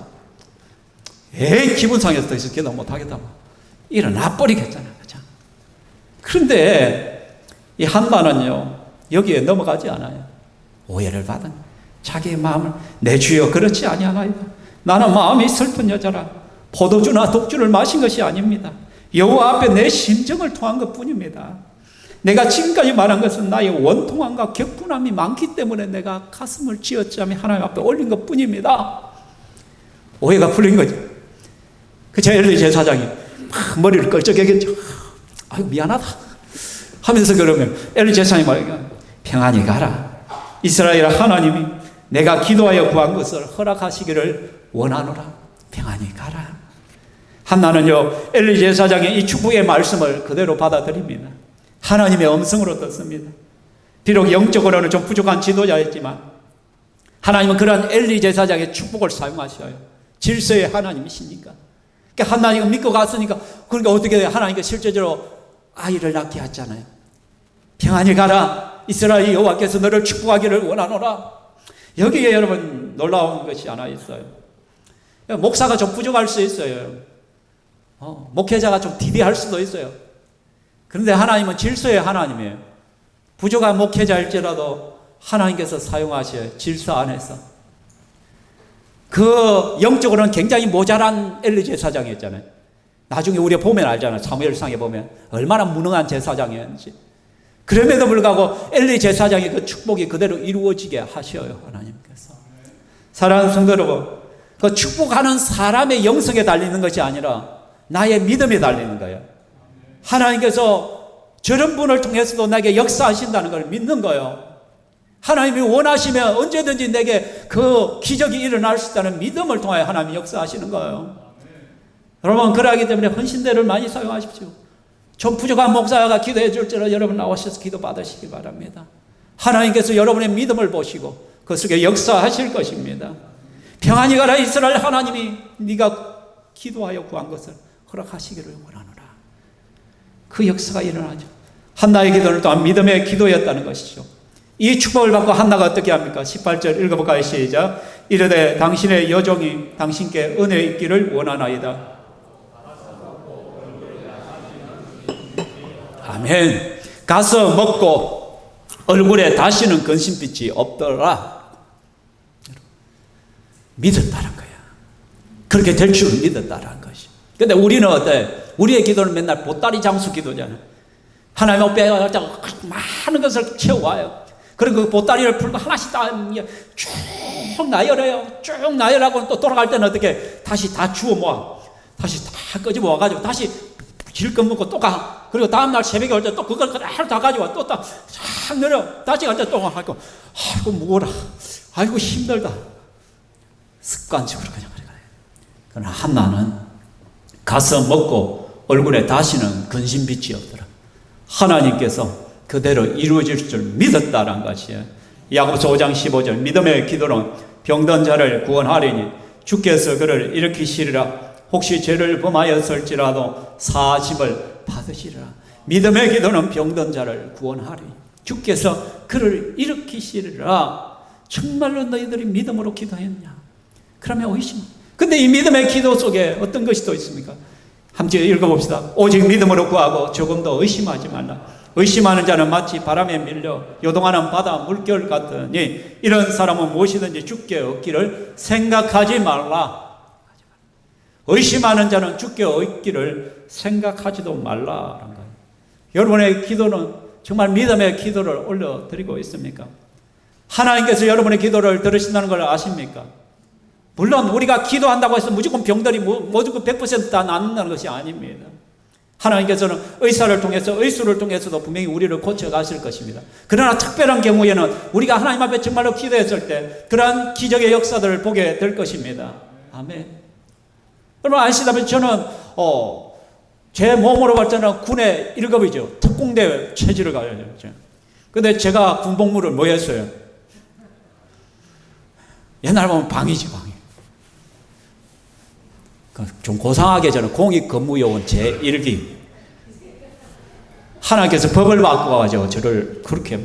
에이, 기분 상해서 더 이상 기도 못하겠다. 일어나 버리겠잖아. 그죠? 그런데 이 한나는요, 여기에 넘어가지 않아요. 오해를 받은 자기의 마음을, 내 주여 그렇지 아니하나이다. 나는 마음이 슬픈 여자라. 포도주나 독주를 마신 것이 아닙니다. 여호와 앞에 내 심정을 토한 것뿐입니다. 내가 지금까지 말한 것은 나의 원통함과 격분함이 많기 때문에 내가 가슴을 쥐어짜며 하나님 앞에 올린 것뿐입니다. 오해가 풀린 거죠. 그 엘리 제사장이 막 머리를 끌적이겠죠. 아유, 미안하다 하면서 그러면 엘리 제사장이 말해요. 평안히 가라. 이스라엘 하나님이 내가 기도하여 구한 것을 허락하시기를 원하노라. 평안히 가라. 한나는요, 엘리 제사장의 이 축복의 말씀을 그대로 받아들입니다. 하나님의 음성으로 듣습니다. 비록 영적으로는 좀 부족한 지도자였지만 하나님은 그러한 엘리 제사장의 축복을 사용하셔요. 질서의 하나님이시니까. 그러니까 하나님을 믿고 갔으니까, 그러니까 어떻게 돼요? 하나님께 실제적으로 아이를 낳게 하잖아요. 평안히 가라. 이스라엘 여호와께서 너를 축복하기를 원하노라. 여기에 여러분 놀라운 것이 하나 있어요. 목사가 좀 부족할 수 있어요. 목회자가 좀 디디할 수도 있어요. 그런데 하나님은 질서의 하나님이에요. 부족한 목회자일지라도 하나님께서 사용하셔요. 질서 안에서. 그 영적으로는 굉장히 모자란 엘리 제사장이었잖아요. 나중에 우리가 보면 알잖아요. 사무엘상에 보면 얼마나 무능한 제사장이었는지. 그럼에도 불구하고 엘리 제사장의 그 축복이 그대로 이루어지게 하셔요, 하나님께서. 사랑하는 성도 여러분, 그 축복하는 사람의 영성에 달리는 것이 아니라 나의 믿음에 달리는 거예요. 하나님께서 저런 분을 통해서도 나에게 역사하신다는 걸 믿는 거예요. 하나님이 원하시면 언제든지 내게 그 기적이 일어날 수 있다는 믿음을 통하여 하나님이 역사하시는 거예요. 여러분, 그러하기 때문에 헌신대를 많이 사용하십시오. 좀 부족한 목사가 기도해 줄지라 여러분 나오셔서 기도 받으시기 바랍니다. 하나님께서 여러분의 믿음을 보시고 그 속에 역사하실 것입니다. 평안히 가라. 이스라엘 하나님이 네가 기도하여 구한 것을 허락하시기를 원하노라. 그 역사가 일어나죠. 한나의 기도는 또한 믿음의 기도였다는 것이죠. 이 축복을 받고 한나가 어떻게 합니까? 18절 읽어볼까요? 시작. 이르되 당신의 여종이 당신께 은혜 있기를 원하나이다. 아멘. 가서 먹고 얼굴에 다시는 근심빛이 없더라. 믿었다는 거야. 그렇게 될 줄을 믿었다는 것이. 근데 우리는 어때? 우리의 기도는 맨날 보따리 장수 기도잖아요. 하나님 앞에 많은 것을 채워와요. 그리고 그 보따리를 풀고 하나씩 쭉 나열해요. 쭉 나열하고 또 돌아갈 때는 어떻게 다시 다 주워 모아. 다시 다 끄집어 와가지고 다시 질끈 먹고 또 가. 그리고 다음날 새벽에 올 때 또 그걸 그대로 다 가져와. 또 딱 내려. 다시 갈 때 또 하고, 아이고, 무거워라. 아이고, 힘들다. 습관적으로 그냥 그래. 그러나 한나는 가서 먹고 얼굴에 다시는 근심빛이 없더라. 하나님께서 그대로 이루어질 줄 믿었다는 것이에요. 야고보서 5장 15절 믿음의 기도는 병든 자를 구원하리니 주께서 그를 일으키시리라. 혹시 죄를 범하였을지라도 사하심을 받으시리라. 믿음의 기도는 병든 자를 구원하리니 주께서 그를 일으키시리라. 정말로 너희들이 믿음으로 기도했냐? 그러면 의심. 근데 이 믿음의 기도 속에 어떤 것이 또 있습니까? 함께 읽어봅시다. 오직 믿음으로 구하고 조금도 의심하지 말라. 의심하는 자는 마치 바람에 밀려 요동하는 바다 물결 같으니 이런 사람은 무엇이든지 주께 얻기를 생각하지 말라. 의심하는 자는 주께 얻기를 생각하지도 말라라는 거예요. 여러분의 기도는 정말 믿음의 기도를 올려드리고 있습니까? 하나님께서 여러분의 기도를 들으신다는 걸 아십니까? 물론 우리가 기도한다고 해서 무조건 병들이 무조건 100% 다 낫는다는 것이 아닙니다. 하나님께서는 의사를 통해서 의술을 통해서도 분명히 우리를 고쳐가실 것입니다. 그러나 특별한 경우에는 우리가 하나님 앞에 정말로 기도했을 때 그러한 기적의 역사들을 보게 될 것입니다. 아멘. 여러분 아시다시피 저는 제 몸으로 볼 때는 군의 1급이죠. 특공대 체질을 가져요. 근데 제가 군복무를 뭐 했어요? 옛날 보면 방위지, 방위. 좀 고상하게 저는 공익근무요원 제1기. 하나님께서 법을 바꿔가지고 저를 그렇게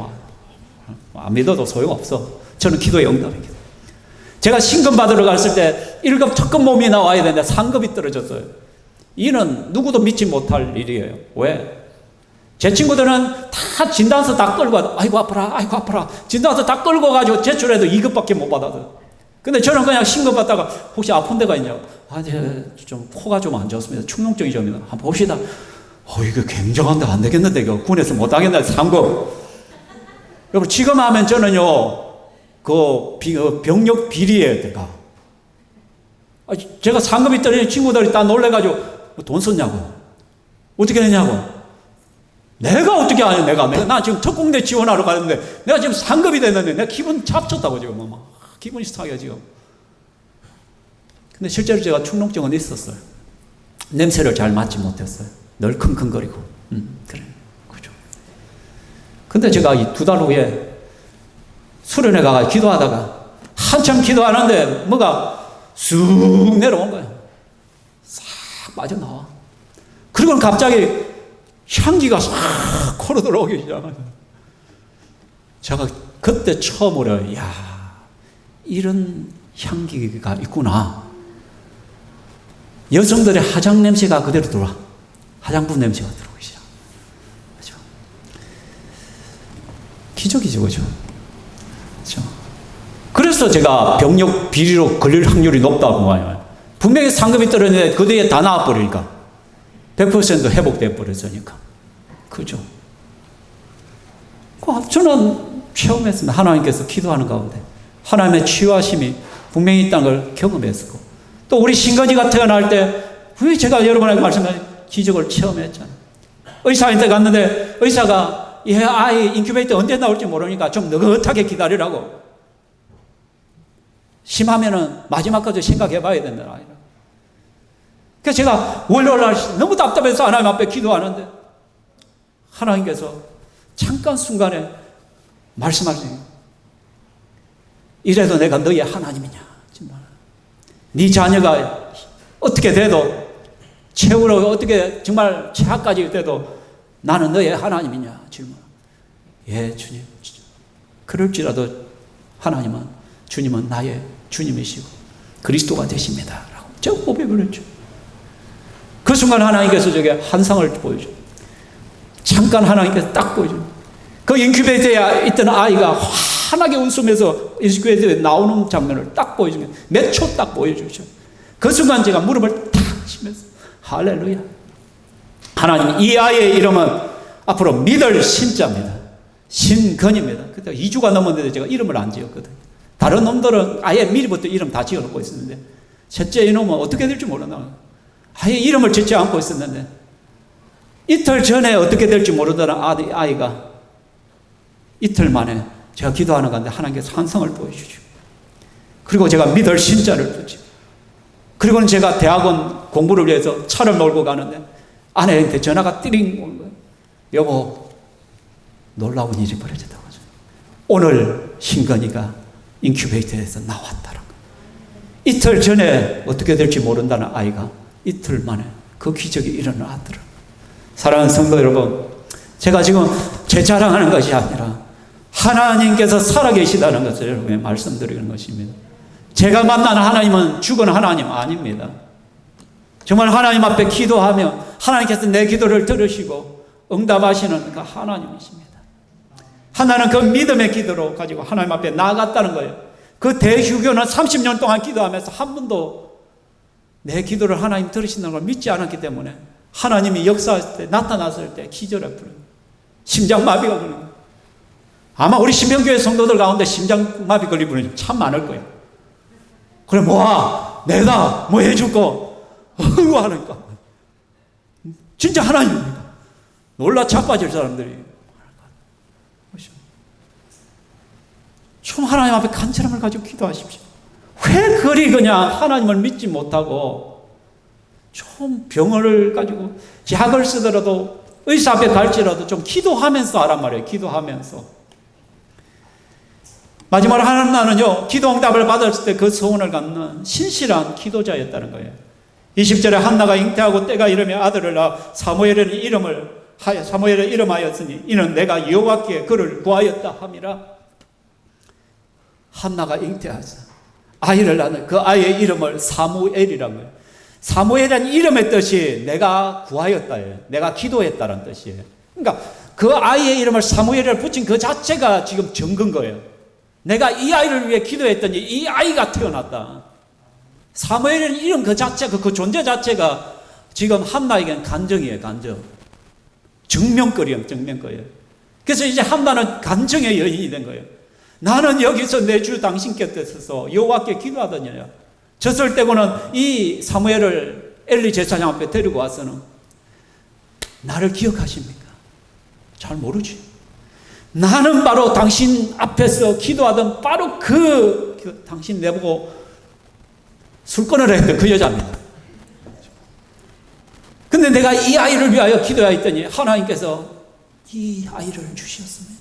안 믿어도 소용없어. 저는 기도의 응답입니다. 제가 신금 받으러 갔을 때 1급 특급 몸이 나와야 되는데 3급이 떨어졌어요. 이는 누구도 믿지 못할 일이에요. 왜? 제 친구들은 다 진단서 다 끌고 가도 아이고 아파라, 아이고 아파라. 진단서 다 끌고 가지고 제출해도 2급밖에 못 받았어요. 근데 저는 그냥 신금 받다가 혹시 아픈 데가 있냐? 좀 코가 좀 안 좋습니다. 축농증이 좀 있나? 한번 봅시다. 이거 굉장한데 안 되겠는데 이거 군에서 못 하겠네. 3급. 여러분 지금 하면 저는요 병력 비리에 들어가. 제가 3급이 떨어진 친구들이 다 놀래가지고 돈 썼냐고. 어떻게 했냐고. 내가 어떻게 하냐 나 지금 특공대 지원하러 가는데 내가 지금 3급이 됐는데 내가 기분 잡쳤다고 지금 기분이 상해 지금. 근데 실제로 제가 축농증은 있었어요. 냄새를 잘 맡지 못했어요. 늘 킁킁거리고. 그래. 그죠. 근데 제가 이 2달 후에 수련회 가서 기도하다가 한참 기도하는데 뭐가 쑥 내려온 거예요. 싹 빠져나와. 그리고는 갑자기 향기가 싹 코로 들어오기 시작하죠. 제가 그때 처음으로 이런 향기가 있구나. 여성들의 화장 냄새가 그대로 들어와. 화장품 냄새가 들어오기 시작. 그렇죠? 기적이죠, 그죠? 그렇죠? 그래서 제가 병력 비리로 걸릴 확률이 높다고 봐요. 분명히 상급이 떨어졌는데 그 뒤에 다 나와버리니까 100% 회복돼 버렸으니까. 그죠? 저는 체험했습니다. 하나님께서 기도하는 가운데 하나님의 치유하심이 분명히 있다는 걸 경험했고, 또 우리 신건이가 태어날 때 분명히 제가 여러분에게 말씀드린 기적을 체험했잖아요. 의사한테 갔는데 의사가 이 아이 인큐베이터 언제 나올지 모르니까 좀 느긋하게 기다리라고. 심하면은 마지막까지 생각해 봐야 된다. 그래서 제가 월요일날 너무 답답해서 하나님 앞에 기도하는데 하나님께서 잠깐 순간에 말씀하시네요. 이래도 내가 너의 하나님이냐? 정말. 네 자녀가 어떻게 돼도 최후로 어떻게 정말 최악까지 돼도 나는 너의 하나님이냐? 질문. 예, 주님. 그럴지라도 주님은 나의 주님이시고 그리스도가 되십니다. 라고 제가 고백을 했죠. 그 순간 하나님께서 저게 환상을 보여줘. 잠깐 하나님께서 딱 보여줘. 그 인큐베이터에 있던 아이가 환하게 웃으면서 인큐베이터에 나오는 장면을 딱 보여주면 몇 초 딱 보여주죠. 그 순간 제가 무릎을 탁 치면서 할렐루야. 하나님, 이 아이의 이름은 앞으로 믿을 신자입니다. 신건입니다. 그때 2주가 넘었는데 제가 이름을 안 지었거든요. 다른 놈들은 아예 미리부터 이름 다 지어놓고 있었는데 첫째 이놈은 어떻게 될지 몰라. 아예 이름을 짓지 않고 있었는데 이틀 전에 어떻게 될지 모르던 아이가 이틀 만에 제가 기도하는 가운데 하나님께서 환상을 보여주죠. 그리고 제가 믿을 신자를 붙이고, 그리고는 제가 대학원 공부를 위해서 차를 몰고 가는데 아내한테 전화가 띠링 온 거예요. 여보, 놀라운 일이 벌어졌다고 하죠. 오늘 신건이가 인큐베이터에서 나왔다는 거예요. 이틀 전에 어떻게 될지 모른다는 아이가 이틀 만에 그 기적이 일어나더라고요. 사랑하는 성도 여러분, 제가 지금 제 자랑하는 것이 아니라 하나님께서 살아계시다는 것을 여러분에 말씀드리는 것입니다. 제가 만나는 하나님은 죽은 하나님 아닙니다. 정말 하나님 앞에 기도하면 하나님께서 내 기도를 들으시고 응답하시는 그 하나님이십니다. 하나는 그 믿음의 기도로 가지고 하나님 앞에 나아갔다는 거예요. 그 대휴교는 30년 동안 기도하면서 한 번도 내 기도를 하나님 들으신다는 걸 믿지 않았기 때문에 하나님이 역사할 때, 나타났을 때 기절해 버려요. 심장마비가 걸리는 거예요. 아마 우리 신명교회 성도들 가운데 심장마비 걸린 분이 참 많을 거예요. 그래, 내가 뭐 해줄거 하니까 진짜 하나님입니다. 놀라 자빠질 사람들이 좀 하나님 앞에 간절함을 가지고 기도하십시오. 왜 그리 그냥 하나님을 믿지 못하고 좀 병을 가지고 약을 쓰더라도 의사 앞에 갈지라도 좀 기도하면서 하란 말이에요. 기도하면서. 마지막으로 하나님은요, 기도 응답을 받았을 때 그 소원을 갖는 신실한 기도자였다는 거예요. 20절에 한나가 잉태하고 때가 이르며 아들을 낳아 사무엘은 이름하였으니 이는 내가 여호와께 그를 구하였다 함이라. 한나가 잉태하자 아이를 낳는 그 아이의 이름을 사무엘이라는 거예요. 사무엘이라는 이름의 뜻이 내가 구하였다예요. 내가 기도했다는 뜻이에요. 그러니까 그 아이의 이름을 사무엘을 붙인 그 자체가 지금 적은 거예요. 내가 이 아이를 위해 기도했더니 이 아이가 태어났다. 사무엘이라는 이름 그 자체가, 그 존재 자체가 지금 한나에게는 간정이에요. 간정. 증명거리예요. 증명거리예요. 그래서 이제 한나는 간정의 여인이 된 거예요. 나는 여기서 내 주 당신 곁에 서서 여호와께 기도하더니라. 졌을 때고는 이 사무엘을 엘리 제사장 앞에 데리고 와서는 나를 기억하십니까? 잘 모르지. 나는 바로 당신 앞에서 기도하던 바로 당신 내보고 술 끊으라 했던 그 여자입니다. 근데 내가 이 아이를 위하여 기도해야 했더니 하나님께서 이 아이를 주셨습니다.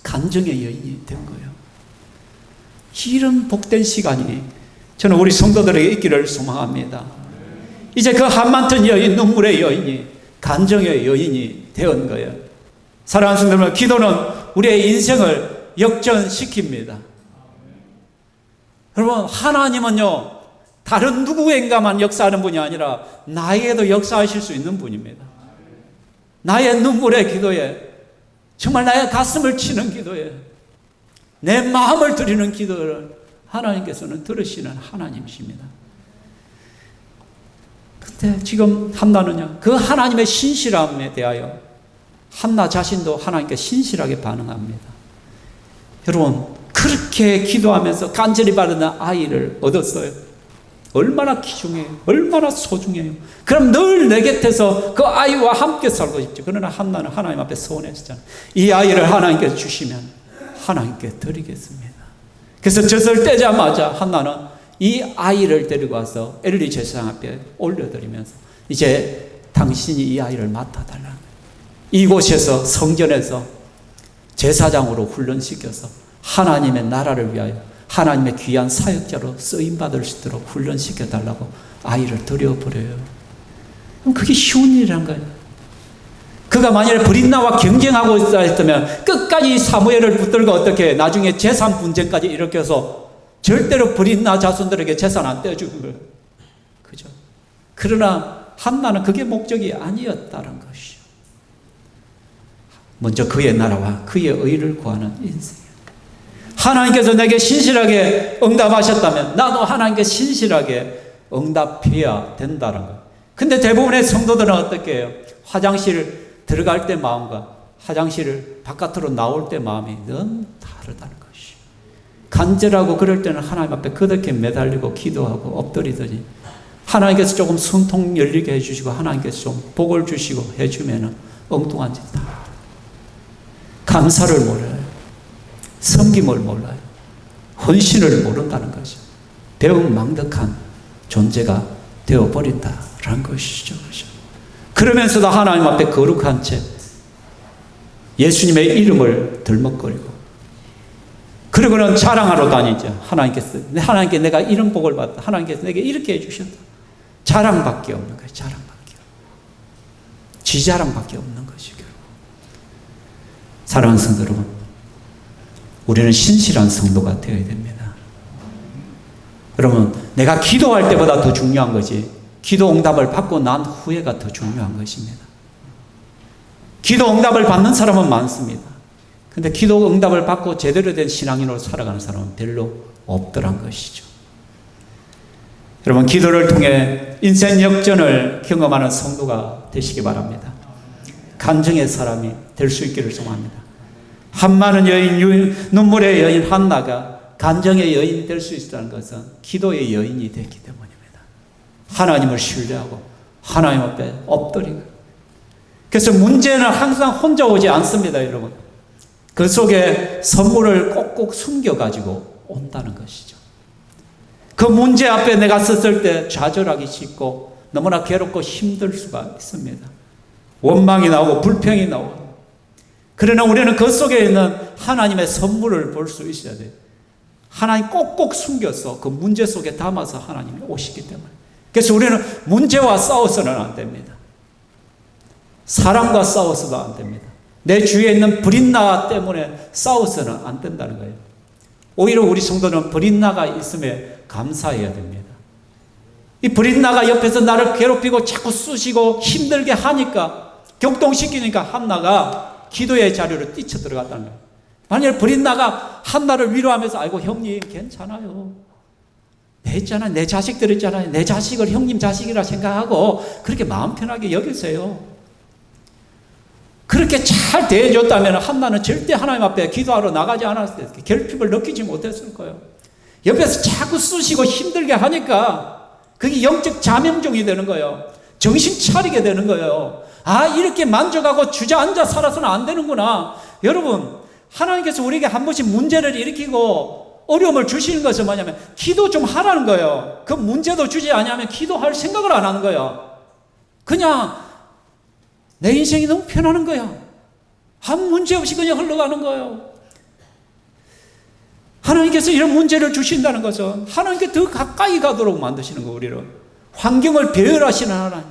간정의 여인이 된 거예요. 이런 복된 시간이 저는 우리 성도들에게 있기를 소망합니다. 이제 그 한많던 여인, 눈물의 여인이 간정의 여인이 되었는 거예요. 사랑하는 성도 여러분, 기도는 우리의 인생을 역전시킵니다. 여러분, 하나님은요, 다른 누구인가만 역사하는 분이 아니라 나에게도 역사하실 수 있는 분입니다. 나의 눈물의 기도에, 정말 나의 가슴을 치는 기도에, 내 마음을 드리는 기도를 하나님께서는 들으시는 하나님이십니다. 근데 지금 한나는요, 그 하나님의 신실함에 대하여 한나 자신도 하나님께 신실하게 반응합니다. 여러분, 그렇게 기도하면서 간절히 바라는 아이를 얻었어요. 얼마나 귀중해요. 얼마나 소중해요. 그럼 늘 내 곁에서 그 아이와 함께 살고 싶죠. 그러나 한나는 하나님 앞에 소원했잖아요. 이 아이를 하나님께 주시면 하나님께 드리겠습니다. 그래서 젖을 떼자마자 한나는 이 아이를 데리고 와서 엘리 제사장 앞에 올려드리면서 이제 당신이 이 아이를 맡아달라는 거예요. 이곳에서 성전에서 제사장으로 훈련시켜서 하나님의 나라를 위하여 하나님의 귀한 사역자로 쓰임받을 수 있도록 훈련시켜달라고 아이를 드려버려요. 그럼 그게 쉬운 일이란 거예요. 그가 만약에 브린나와 경쟁하고 있다 했다면 끝까지 사무엘을 붙들고 어떻게 나중에 재산 분쟁까지 일으켜서 절대로 브린나 자손들에게 재산 안 떼어주는 거예요. 그죠? 그러나 한나는 그게 목적이 아니었다는 것이죠. 먼저 그의 나라와 그의 의를 구하는 인생. 하나님께서 내게 신실하게 응답하셨다면 나도 하나님께 신실하게 응답해야 된다는 거예요. 근데 대부분의 성도들은 어떻게 해요? 화장실 들어갈 때 마음과 화장실을 바깥으로 나올 때 마음이 너무 다르다는 것이. 간절하고 그럴 때는 하나님 앞에 그렇게 매달리고 기도하고 엎드리더니 하나님께서 조금 숨통 열리게 해주시고 하나님께서 좀 복을 주시고 해주면 엉뚱한 짓 다. 감사를 몰라요. 섬김을 몰라요. 헌신을 모른다는 거죠. 배은망덕한 존재가 되어버린다라는 것이죠. 그러면서도 하나님 앞에 거룩한 채 예수님의 이름을 들먹거리고 그리고는 자랑하러 다니죠. 하나님께 내가 이런 복을 받았다. 하나님께서 내게 이렇게 해주셨다. 자랑밖에 없는 거예요. 자랑밖에. 지자랑밖에 없는 것이죠. 사랑하는 성도 여러분, 우리는 신실한 성도가 되어야 됩니다. 여러분, 내가 기도할 때보다 더 중요한 것이 기도 응답을 받고 난 후에가 더 중요한 것입니다. 기도 응답을 받는 사람은 많습니다. 근데 기도 응답을 받고 제대로 된 신앙인으로 살아가는 사람은 별로 없더란 것이죠. 여러분, 기도를 통해 인생 역전을 경험하는 성도가 되시기 바랍니다. 간증의 사람이 될 수 있기를 소망합니다. 한많은 여인, 눈물의 여인 한나가 간증의 여인이 될 수 있다는 것은 기도의 여인이 됐기 때문입니다. 하나님을 신뢰하고 하나님 앞에 엎드리고. 그래서 문제는 항상 혼자 오지 않습니다, 여러분. 그 속에 선물을 꼭꼭 숨겨가지고 온다는 것이죠. 그 문제 앞에 내가 섰을 때 좌절하기 쉽고 너무나 괴롭고 힘들 수가 있습니다. 원망이 나오고 불평이 나오고. 그러나 우리는 그 속에 있는 하나님의 선물을 볼 수 있어야 돼요. 하나님 꼭꼭 숨겨서 그 문제 속에 담아서 하나님이 오시기 때문에. 그래서 우리는 문제와 싸워서는 안 됩니다. 사람과 싸워서도 안 됩니다. 내 주위에 있는 브린나 때문에 싸워서는 안 된다는 거예요. 오히려 우리 성도는 브린나가 있음에 감사해야 됩니다. 이 브린나가 옆에서 나를 괴롭히고 자꾸 쑤시고 힘들게 하니까, 격동시키니까 한나가 기도의 자리로 뛰쳐들어갔다는 거예요. 만약에 브린나가 한나를 위로하면서 아이고 형님 괜찮아요. 내 있잖아요. 내 자식들 있잖아요. 내 자식을 형님 자식이라 생각하고 그렇게 마음 편하게 여기세요. 그렇게 잘 대해줬다면 한나는 절대 하나님 앞에 기도하러 나가지 않았을 때 결핍을 느끼지 못했을 거예요. 옆에서 자꾸 쑤시고 힘들게 하니까 그게 영적 자명종이 되는 거예요. 정신 차리게 되는 거예요. 아, 이렇게 만족하고 주저앉아 살아서는 안 되는구나. 여러분, 하나님께서 우리에게 한 번씩 문제를 일으키고 어려움을 주시는 것은 뭐냐면 기도 좀 하라는 거예요. 그 문제도 주지 않으면 기도할 생각을 안 하는 거예요. 그냥 내 인생이 너무 편하는 거야. 아무 문제 없이 그냥 흘러가는 거예요. 하나님께서 이런 문제를 주신다는 것은 하나님께 더 가까이 가도록 만드시는 거예요. 우리를. 환경을 배열하시는 하나님.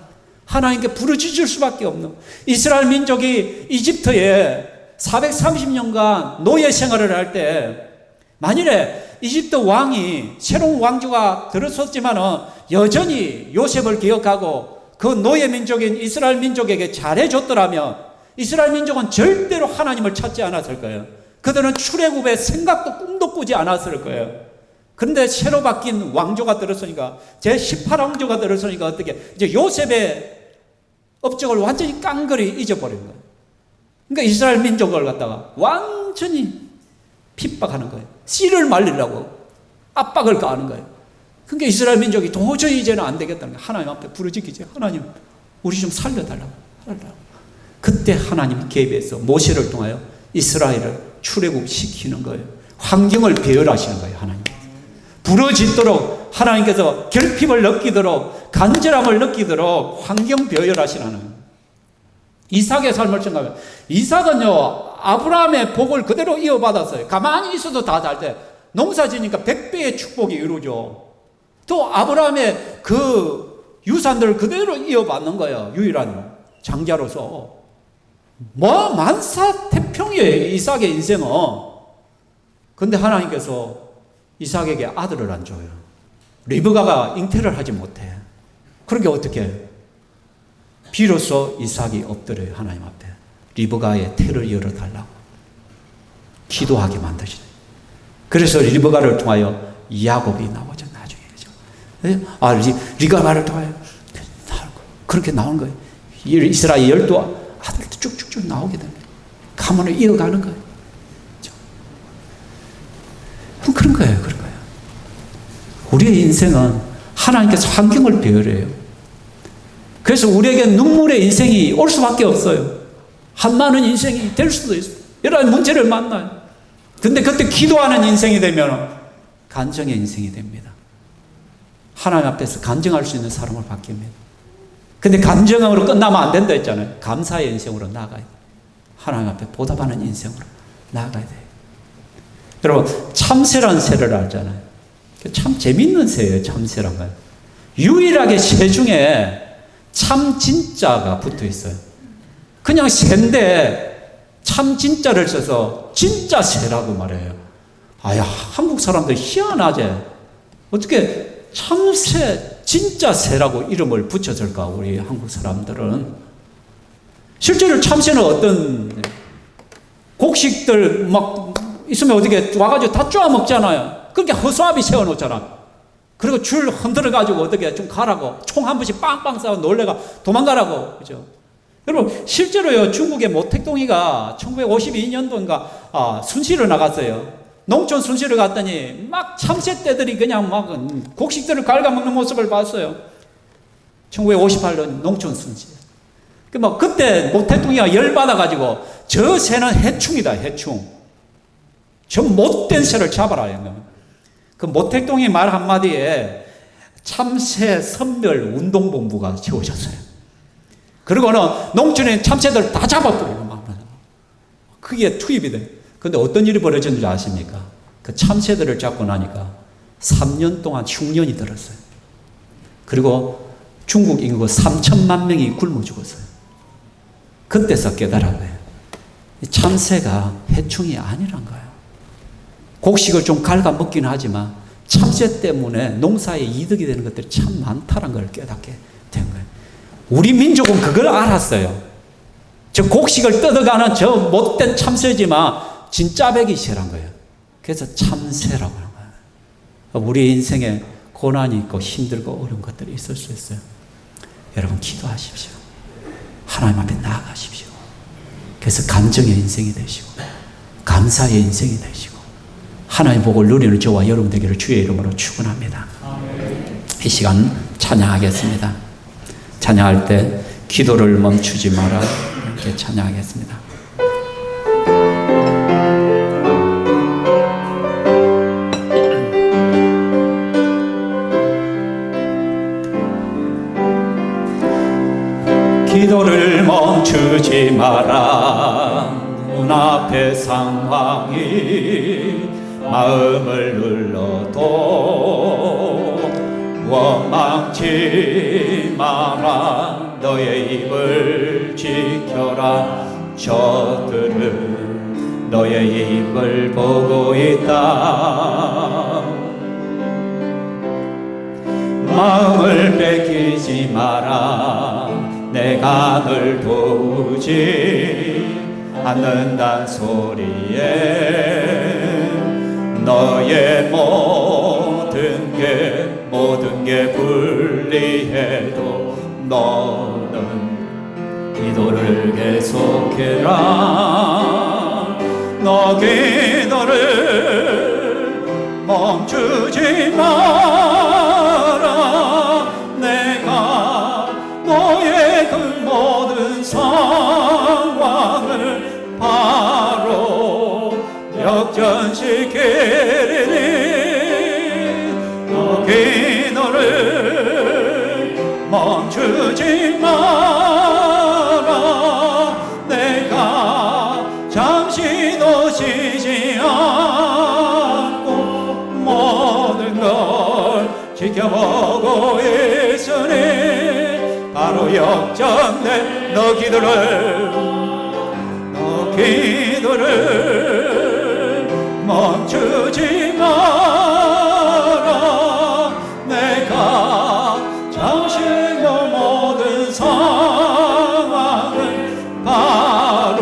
하나님께 부르짖을 수밖에 없는. 이스라엘 민족이 이집트에 430년간 노예 생활을 할 때 만일에 이집트 왕이 새로운 왕조가 들어섰지만은 여전히 요셉을 기억하고 그 노예 민족인 이스라엘 민족에게 잘해줬더라면 이스라엘 민족은 절대로 하나님을 찾지 않았을 거예요. 그들은 출애굽의 생각도 꿈도 꾸지 않았을 거예요. 그런데 새로 바뀐 왕조가 들었으니까 제18왕조가 들었으니까 어떻게 이제 요셉의 업적을 완전히 깡그리 잊어버린 거예요. 그러니까 이스라엘 민족을 갖다가 완전히 핍박하는 거예요. 씨를 말리려고 압박을 가하는 거예요. 그러니까 이스라엘 민족이 도저히 이제는 안 되겠다는 거예요. 하나님 앞에 부르짖기지. 하나님, 우리 좀 살려달라고. 그때 하나님 개입해서 모세를 통하여 이스라엘을 출애굽시키는 거예요. 환경을 배열하시는 거예요. 하나님. 부러지도록 하나님께서 결핍을 느끼도록 간절함을 느끼도록 환경 배열하시는 이삭의 삶을 생각하면 이삭은요 아브라함의 복을 그대로 이어받았어요. 가만히 있어도 다 잘 돼. 농사 지니까 100배의 축복이 이루어져. 또 아브라함의 그 유산들을 그대로 이어받는 거예요. 유일한 장자로서. 뭐 만사태평이에요. 이삭의 인생은. 근데 하나님께서 이삭에게 아들을 안 줘요. 리브가가 잉태를 하지 못해. 그러니까 어떻게 해요? 비로소 이삭이 엎드려요. 하나님 앞에. 리브가의 태를 열어달라고 기도하게 만드시네. 그래서 리브가를 통하여 야곱이 나오죠. 나중에. 리브가를 통하여 그렇게 나온 거예요. 이스라엘 12 아들도 쭉쭉쭉 나오게 됩니다. 가문을 이어가는 거예요. 그렇죠? 그런 거예요. 그런 거예요. 우리의 인생은 하나님께서 환경을 배려해요. 그래서 우리에게 눈물의 인생이 올 수밖에 없어요. 한많은 인생이 될 수도 있어요. 여러 가지 문제를 만나요. 근데 그때 기도하는 인생이 되면 간증의 인생이 됩니다. 하나님 앞에서 간증할 수 있는 사람을 바뀝니다. 근데 간증으로 끝나면 안 된다 했잖아요. 감사의 인생으로 나아가야 돼요. 하나님 앞에 보답하는 인생으로 나아가야 돼요. 여러분, 참새라는 새를 알잖아요. 참 재밌는 새예요. 참새란 건. 유일하게 새 중에 참 진짜가 붙어 있어요. 그냥 새인데 참 진짜를 써서 진짜 새라고 말해요. 아야, 한국 사람들 희한하지. 어떻게 참새, 진짜 새라고 이름을 붙여줄까, 우리 한국 사람들은. 실제로 참새는 어떤 곡식들 막 있으면 어떻게 와가지고 다 쪼아 먹잖아요. 그렇게 허수아비 세워놓잖아. 그리고 줄 흔들어가지고 어떻게 좀 가라고, 총 한 번씩 빵빵 쏴서 놀래가 도망가라고. 그죠? 여러분, 실제로요, 중국의 모택동이가 1952년도인가, 순시를 나갔어요. 농촌 순시를 갔더니 막 참새떼들이 그냥 막 곡식들을 갉아먹는 모습을 봤어요. 1958년 농촌 순시. 그때 모택동이가 열받아가지고 저 새는 해충이다, 해충. 저 못된 새를 잡아라. 그 모택동이 말 한마디에 참새 선별 운동본부가 세워졌어요. 그리고는 농촌에 참새들 다 잡아버려요. 그게 투입이 돼요. 근데 어떤 일이 벌어졌는지 아십니까? 그 참새들을 잡고 나니까 3년 동안 흉년이 들었어요. 그리고 중국 인구 3천만 명이 굶어 죽었어요. 그때서 깨달았어요. 참새가 해충이 아니란 거예요. 곡식을 좀 갉아먹기는 하지만 참새 때문에 농사에 이득이 되는 것들이 참 많다는 걸 깨닫게 된 거예요. 우리 민족은 그걸 알았어요. 저 곡식을 뜯어가는 저 못된 참새지만 진짜배기 새란 거예요. 그래서 참새라고 하는 거예요. 우리 인생에 고난이 있고 힘들고 어려운 것들이 있을 수 있어요. 여러분, 기도하십시오. 하나님 앞에 나아가십시오. 그래서 간증의 인생이 되시고 감사의 인생이 되시고 하나님 복을 누리는 저와 여러분 되기를 주의 이름으로 축원합니다. 이 시간 찬양하겠습니다. 찬양할 때 기도를 멈추지 마라, 이렇게 찬양하겠습니다. 기도를 멈추지 마라. 눈앞의 상황이 마음을 눌러도 원망치 마라. 너의 입을 지켜라. 저들은 너의 입을 보고 있다. 마음을 뺏기지 마라. 내가 널 도우지 않는단 소리에 너의 모든 게 불리해도 너는 기도를 계속해라. 너 기도를 멈추지 마라. 내가 너의 그 모든 상황을 바로 역전시키리니 너 기도를 멈추지 마라. 내가 잠시도 쉬지 않고 모든 걸 지켜보고 있으니 바로 역전돼. 너 기도를 멈추지 마라. 내가 잠시 너 모든 상황을 바로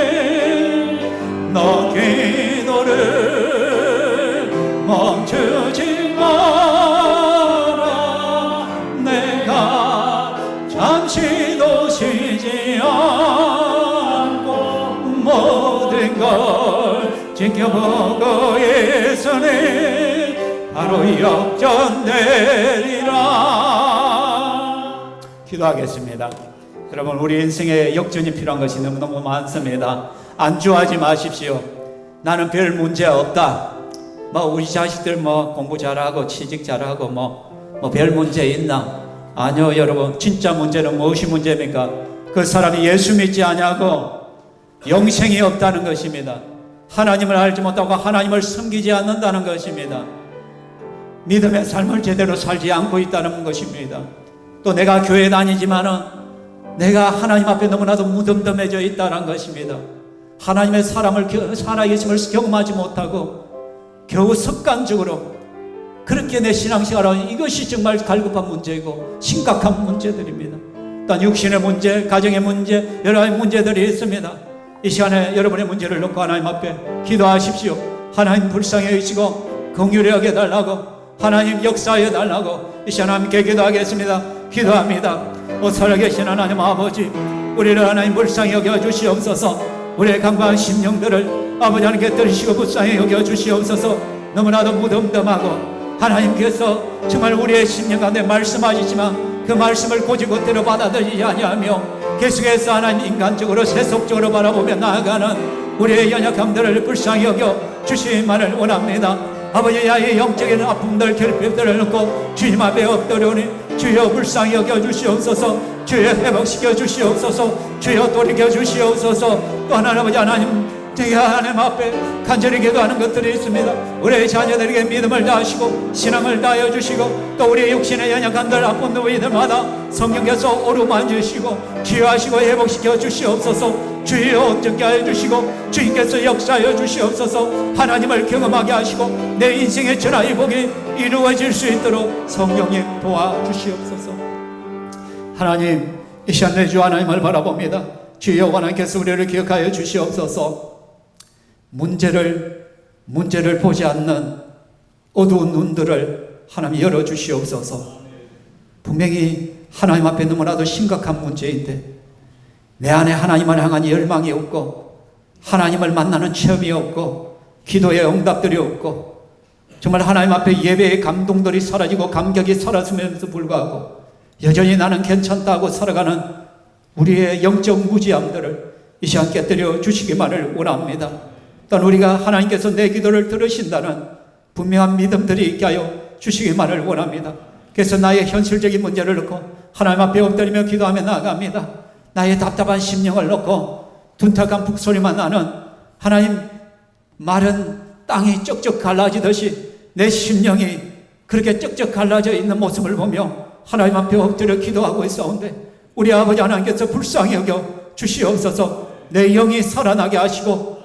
역전시키려니 너 기도를 멈추지 마라. 내가 지켜보고 예수님 바로 역전되리라. 기도하겠습니다. 여러분, 우리 인생에 역전이 필요한 것이 너무너무 많습니다. 안주하지 마십시오. 나는 별 문제 없다. 우리 자식들 공부 잘하고 취직 잘하고 별 문제 있나? 아니요, 여러분. 진짜 문제는 무엇이 문제입니까? 그 사람이 예수 믿지 않냐고 영생이 없다는 것입니다. 하나님을 알지 못하고 하나님을 섬기지 않는다는 것입니다. 믿음의 삶을 제대로 살지 않고 있다는 것입니다. 또 내가 교회 다니지만은 내가 하나님 앞에 너무나도 무덤덤해져 있다는 것입니다. 하나님의 살아계심을 경험하지 못하고 겨우 습관적으로 그렇게 내 신앙생활은 이것이 정말 갈급한 문제이고 심각한 문제들입니다. 또한 육신의 문제, 가정의 문제, 여러 가지 문제들이 있습니다. 이 시간에 여러분의 문제를 놓고 하나님 앞에 기도하십시오. 하나님 불쌍히 여기시고 긍휼히 여겨 달라고, 하나님 역사해 달라고 이 시간 함께 기도하겠습니다. 기도합니다. 살아계신 하나님 아버지, 우리를 하나님 불쌍히 여겨 주시옵소서. 우리의 강박한 심령들을 아버지 하나님께 들으시고 불쌍히 여겨 주시옵소서. 너무나도 무덤덤하고 하나님께서 정말 우리의 심령 가운데 말씀하시지만 그 말씀을 고지고대로 받아들이지 아니하며 계속해서 하나님 인간적으로 세속적으로 바라보며 나아가는 우리의 연약함들을 불쌍히 여겨 주시기만을 원합니다. 아버지, 나의 영적인 아픔들, 결핍들을 놓고 주님 앞에 엎드려오니 주여 불쌍히 여겨 주시옵소서. 주여 회복시켜 주시옵소서. 주여 돌이켜 주시옵소서. 또 하나님 아버지 하나님, 제가 하나님 앞에 간절히 기도하는 것들이 있습니다. 우리의 자녀들에게 믿음을 다하시고 신앙을 다하여 주시고 또 우리의 육신의 연약한들 아픈 누이들마다 성령께서 오르만 주시고 치유하시고 회복시켜 주시옵소서. 주여 어떻게 하여 주시고 주님께서 역사하여 주시옵소서. 하나님을 경험하게 하시고 내 인생의 전하의 복이 이루어질 수 있도록 성령님 도와주시옵소서. 하나님, 이 시간 내 주 하나님을 바라봅니다. 주여 하나님께서 우리를 기억하여 주시옵소서. 문제를 보지 않는 어두운 눈들을 하나님 열어주시옵소서. 분명히 하나님 앞에 너무나도 심각한 문제인데 내 안에 하나님을 향한 열망이 없고 하나님을 만나는 체험이 없고 기도의 응답들이 없고 정말 하나님 앞에 예배의 감동들이 사라지고 감격이 사라짐에도 불구하고 여전히 나는 괜찮다고 살아가는 우리의 영적 무지함들을 이 시간 깨뜨려 주시기만을 원합니다. 또한 우리가 하나님께서 내 기도를 들으신다는 분명한 믿음들이 있게 하여 주시기만을 원합니다. 그래서 나의 현실적인 문제를 놓고 하나님 앞에 엎드리며 기도하며 나아갑니다. 나의 답답한 심령을 놓고 둔탁한 북소리만 나는 하나님, 마른 땅이 쩍쩍 갈라지듯이 내 심령이 그렇게 쩍쩍 갈라져 있는 모습을 보며 하나님 앞에 엎드려 기도하고 있사온데 우리 아버지 하나님께서 불쌍히 여겨 주시옵소서. 내 영이 살아나게 하시고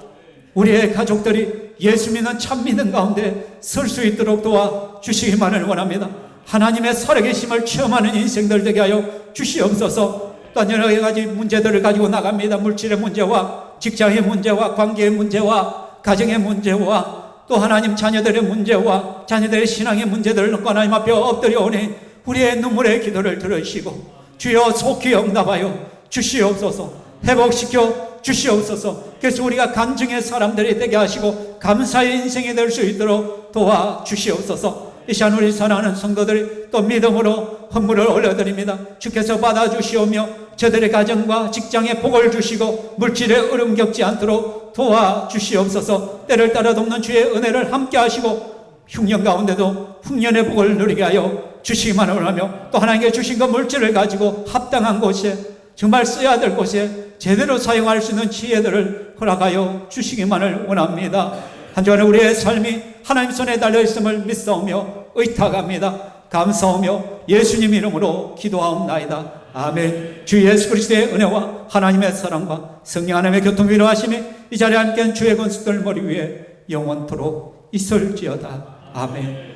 우리의 가족들이 예수 믿는 참 믿음 가운데 설 수 있도록 도와주시기만을 원합니다. 하나님의 살아계심을 체험하는 인생들 되게 하여 주시옵소서. 또한 여러 가지 문제들을 가지고 나갑니다. 물질의 문제와 직장의 문제와 관계의 문제와 가정의 문제와 또 하나님 자녀들의 문제와 자녀들의 신앙의 문제들을 놓고 하나님 앞에 엎드려 오니 우리의 눈물의 기도를 들으시고 주여 속히 응답하여 주시옵소서. 회복시켜 주시옵소서. 그래서 우리가 간증의 사람들이 되게 하시고 감사의 인생이 될 수 있도록 도와주시옵소서. 이 시간 우리 사랑하는 성도들이 또 믿음으로 헌물을 올려드립니다. 주께서 받아주시오며 저들의 가정과 직장에 복을 주시고 물질의 어려움 겪지 않도록 도와주시옵소서. 때를 따라 돕는 주의 은혜를 함께 하시고 흉년 가운데도 흉년의 복을 누리게 하여 주시기만을 원하며 또 하나님께 주신 그 물질을 가지고 합당한 곳에 정말 써야 될 곳에 제대로 사용할 수 있는 지혜들을 허락하여 주시기만을 원합니다. 한 주간에 우리의 삶이 하나님 손에 달려있음을 믿사오며 의탁합니다. 감사하며 예수님 이름으로 기도하옵나이다. 아멘. 주 예수 그리스도의 은혜와 하나님의 사랑과 성령 하나님의 교통위로하심이 이 자리에 함께한 주의 권수들 머리 위에 영원토록 있을지어다. 아멘.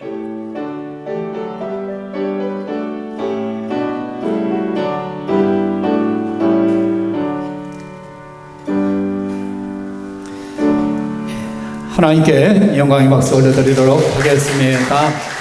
하나님께 영광의 박수 올려드리도록 하겠습니다.